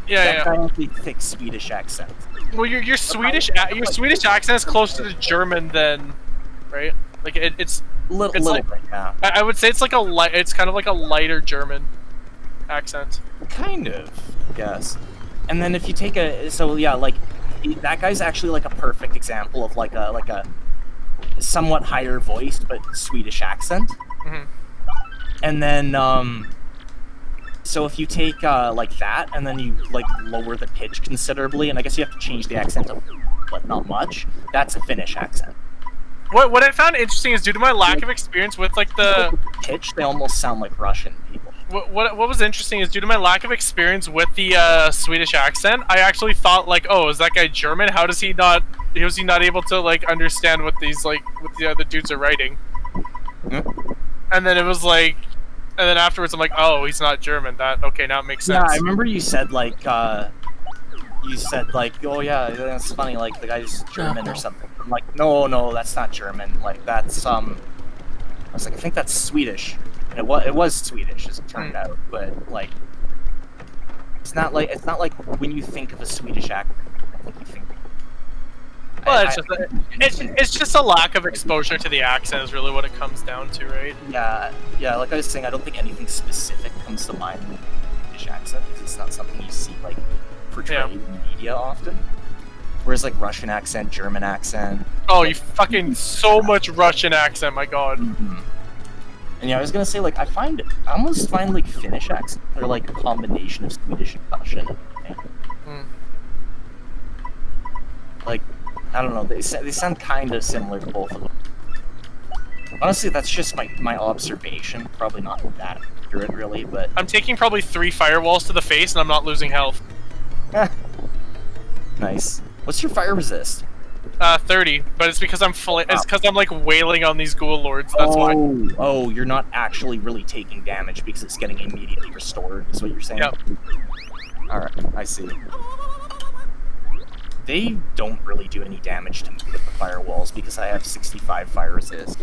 Yeah, that guy has a thick Swedish accent. Well, your Swedish accent is closer to German than, right? Like it's little like, bit, yeah. I would say it's like it's kind of like a lighter German accent. Kind of, yes. And then if you take that guy's actually like a perfect example of like a somewhat higher voiced but Swedish accent. Mm-hmm. And then so if you take like that and then you like lower the pitch considerably, and I guess you have to change the accent but not much, that's a Finnish accent. What I found interesting is due to my lack of experience with like the pitch, they almost sound like Russian people. What was interesting is due to my lack of experience with the Swedish accent, I actually thought like, oh, is that guy German? How does he not? Was he not able to like understand what the other dudes are writing? Mm-hmm. And then it was like, and then afterwards I'm like, oh, he's not German. Okay, now it makes sense. Yeah, I remember you said like, oh yeah, that's funny. Like the guy's German or something. I'm like, no, that's not German. Like that's I was like, I think that's Swedish. And it was Swedish as it turned out, but like, it's not like when you think of a Swedish accent, I think you think. Well, it's just a lack of exposure to the accent is really what it comes down to, right? Yeah. Like I was saying, I don't think anything specific comes to mind with Swedish accent because it's not something you see like portrayed in media often. Whereas like Russian accent, German accent. Oh, you fucking so much Russian accent, my god. And yeah, I was gonna say like I almost find like Finnish accent or like a combination of Swedish and Russian. Like, I don't know, they sound kind of similar to both of them. Honestly, that's just my observation. Probably not that accurate, really, but... I'm taking probably 3 firewalls to the face, and I'm not losing health. Nice. What's your fire resist? 30, but it's because it's because I'm like wailing on these ghoul lords. That's why. Oh, you're not actually really taking damage because it's getting immediately restored. Is what you're saying? Yep. All right, I see. They don't really do any damage to me with the firewalls because I have 65 fire resist.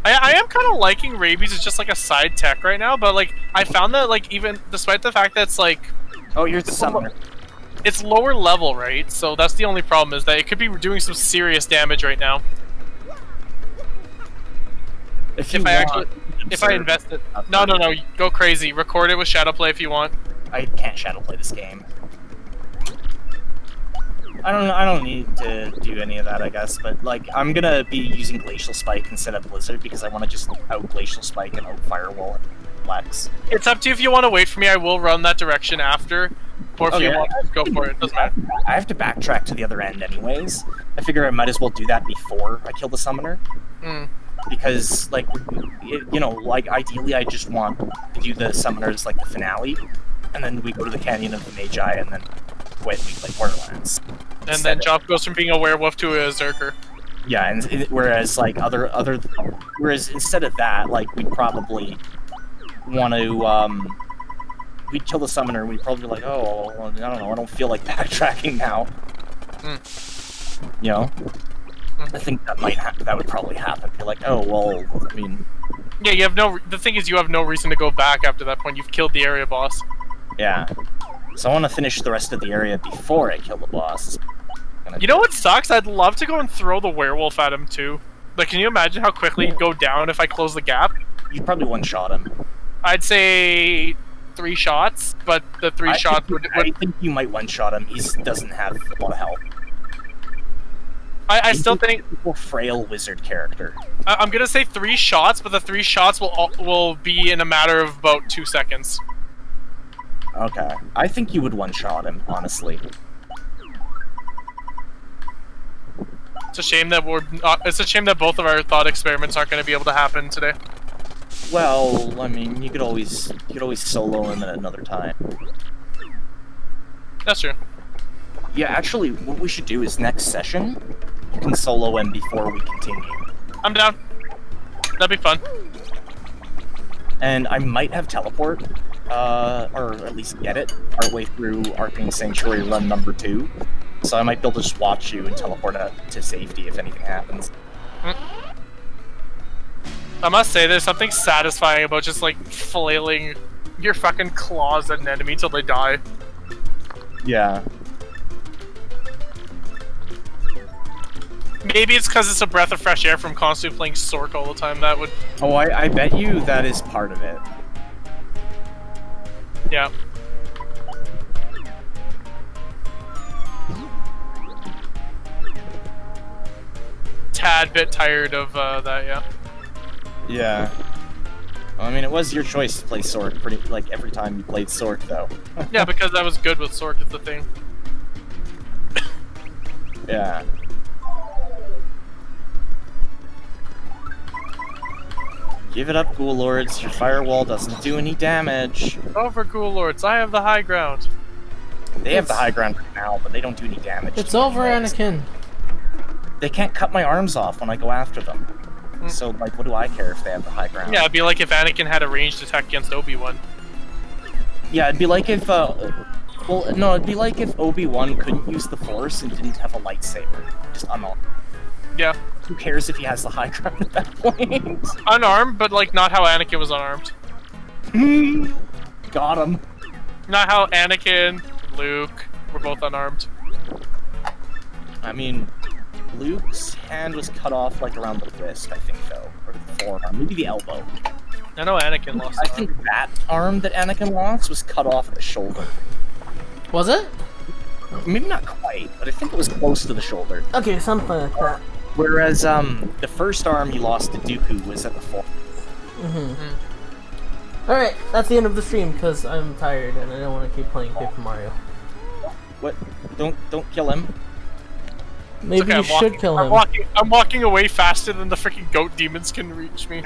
I am kind of liking rabies as just like a side tech right now, but like I found that like even despite the fact that it's like Oh, you're the summoner. it's lower level, right? So that's the only problem is that it could be doing some serious damage right now. If I invest it. No, go crazy. Record it with Shadowplay if you want. I can't Shadowplay this game. I don't need to do any of that, I guess, but like I'm gonna be using Glacial Spike instead of Blizzard because I want to just out Glacial Spike and out Firewall and Flex. It's up to you if you want to wait for me. I will run that direction after, or if you want, go for it. Doesn't matter. I have to backtrack to the other end anyways. I figure I might as well do that before I kill the summoner. Because, like, you know, like ideally I just want to do the summoners like the finale, and then we go to the Canyon of the Magi, and then quit and we play Borderlands. And then Job goes from being a werewolf to a Zerker. Yeah, and whereas like whereas instead of that, like we'd probably want to we'd kill the summoner and we'd probably be like, oh, well, I don't know, I don't feel like backtracking now. You know, I think that would probably happen. Be like, oh well, I mean, yeah, you have no. The thing is, you have no reason to go back after that point. You've killed the area boss. Yeah, so I want to finish the rest of the area before I kill the boss. You know what sucks? I'd love to go and throw the werewolf at him too. Like, can you imagine how quickly he'd go down if I close the gap? You'd probably one-shot him. I'd say 3 shots, but the 3 shots would... I think you might one-shot him. He doesn't have a lot of health. I still think... A frail wizard character. I'm gonna say 3 shots, but the 3 shots will be in a matter of about 2 seconds. Okay. I think you would one-shot him, honestly. It's a shame that it's a shame that both of our thought experiments aren't going to be able to happen today. Well, I mean, you could always solo him at another time. That's true. Yeah, actually, what we should do is next session, you can solo him before we continue. I'm down. That'd be fun. And I might have teleport, or at least get it, partway through Arcane Sanctuary run number 2. So I might be able to just watch you and teleport out to safety if anything happens. I must say, there's something satisfying about just, like, flailing your fucking claws at an enemy till they die. Yeah. Maybe it's because it's a breath of fresh air from constantly playing Sork all the time. That would... Oh, I bet you that is part of it. Yeah. Tad bit tired of that, yeah. Yeah. Well, I mean, it was your choice to play Sork pretty like every time you played Sork, though. Yeah, because I was good with Sork is the thing. Yeah. Give it up, Ghoul Lords. Your firewall doesn't do any damage. Over, Ghoul Lords. I have the high ground. They have the high ground right now, but they don't do any damage. It's over, Anakin. They can't cut my arms off when I go after them. So, like, what do I care if they have the high ground? Yeah, it'd be like if Anakin had a ranged attack against Obi-Wan. Yeah, it'd be like if, well, no, it'd be like if Obi-Wan couldn't use the Force and didn't have a lightsaber. Just unarmed. Yeah. Who cares if he has the high ground at that point? Unarmed, but, like, not how Anakin was unarmed. Got him. Not how Anakin, Luke were both unarmed. I mean... Luke's hand was cut off, like, around the wrist, I think, though. Or the forearm. Maybe the elbow. I know Anakin lost I an think that arm that Anakin lost was cut off at the shoulder. Was it? Maybe not quite, but I think it was close to the shoulder. Okay, something like that. Whereas the first arm you lost to Dooku was at the forearm. Alright, that's the end of the stream because I'm tired and I don't want to keep playing Paper Mario. What? Don't kill him. Maybe Okay, you should kill him. I'm walking away faster than the freaking goat demons can reach me.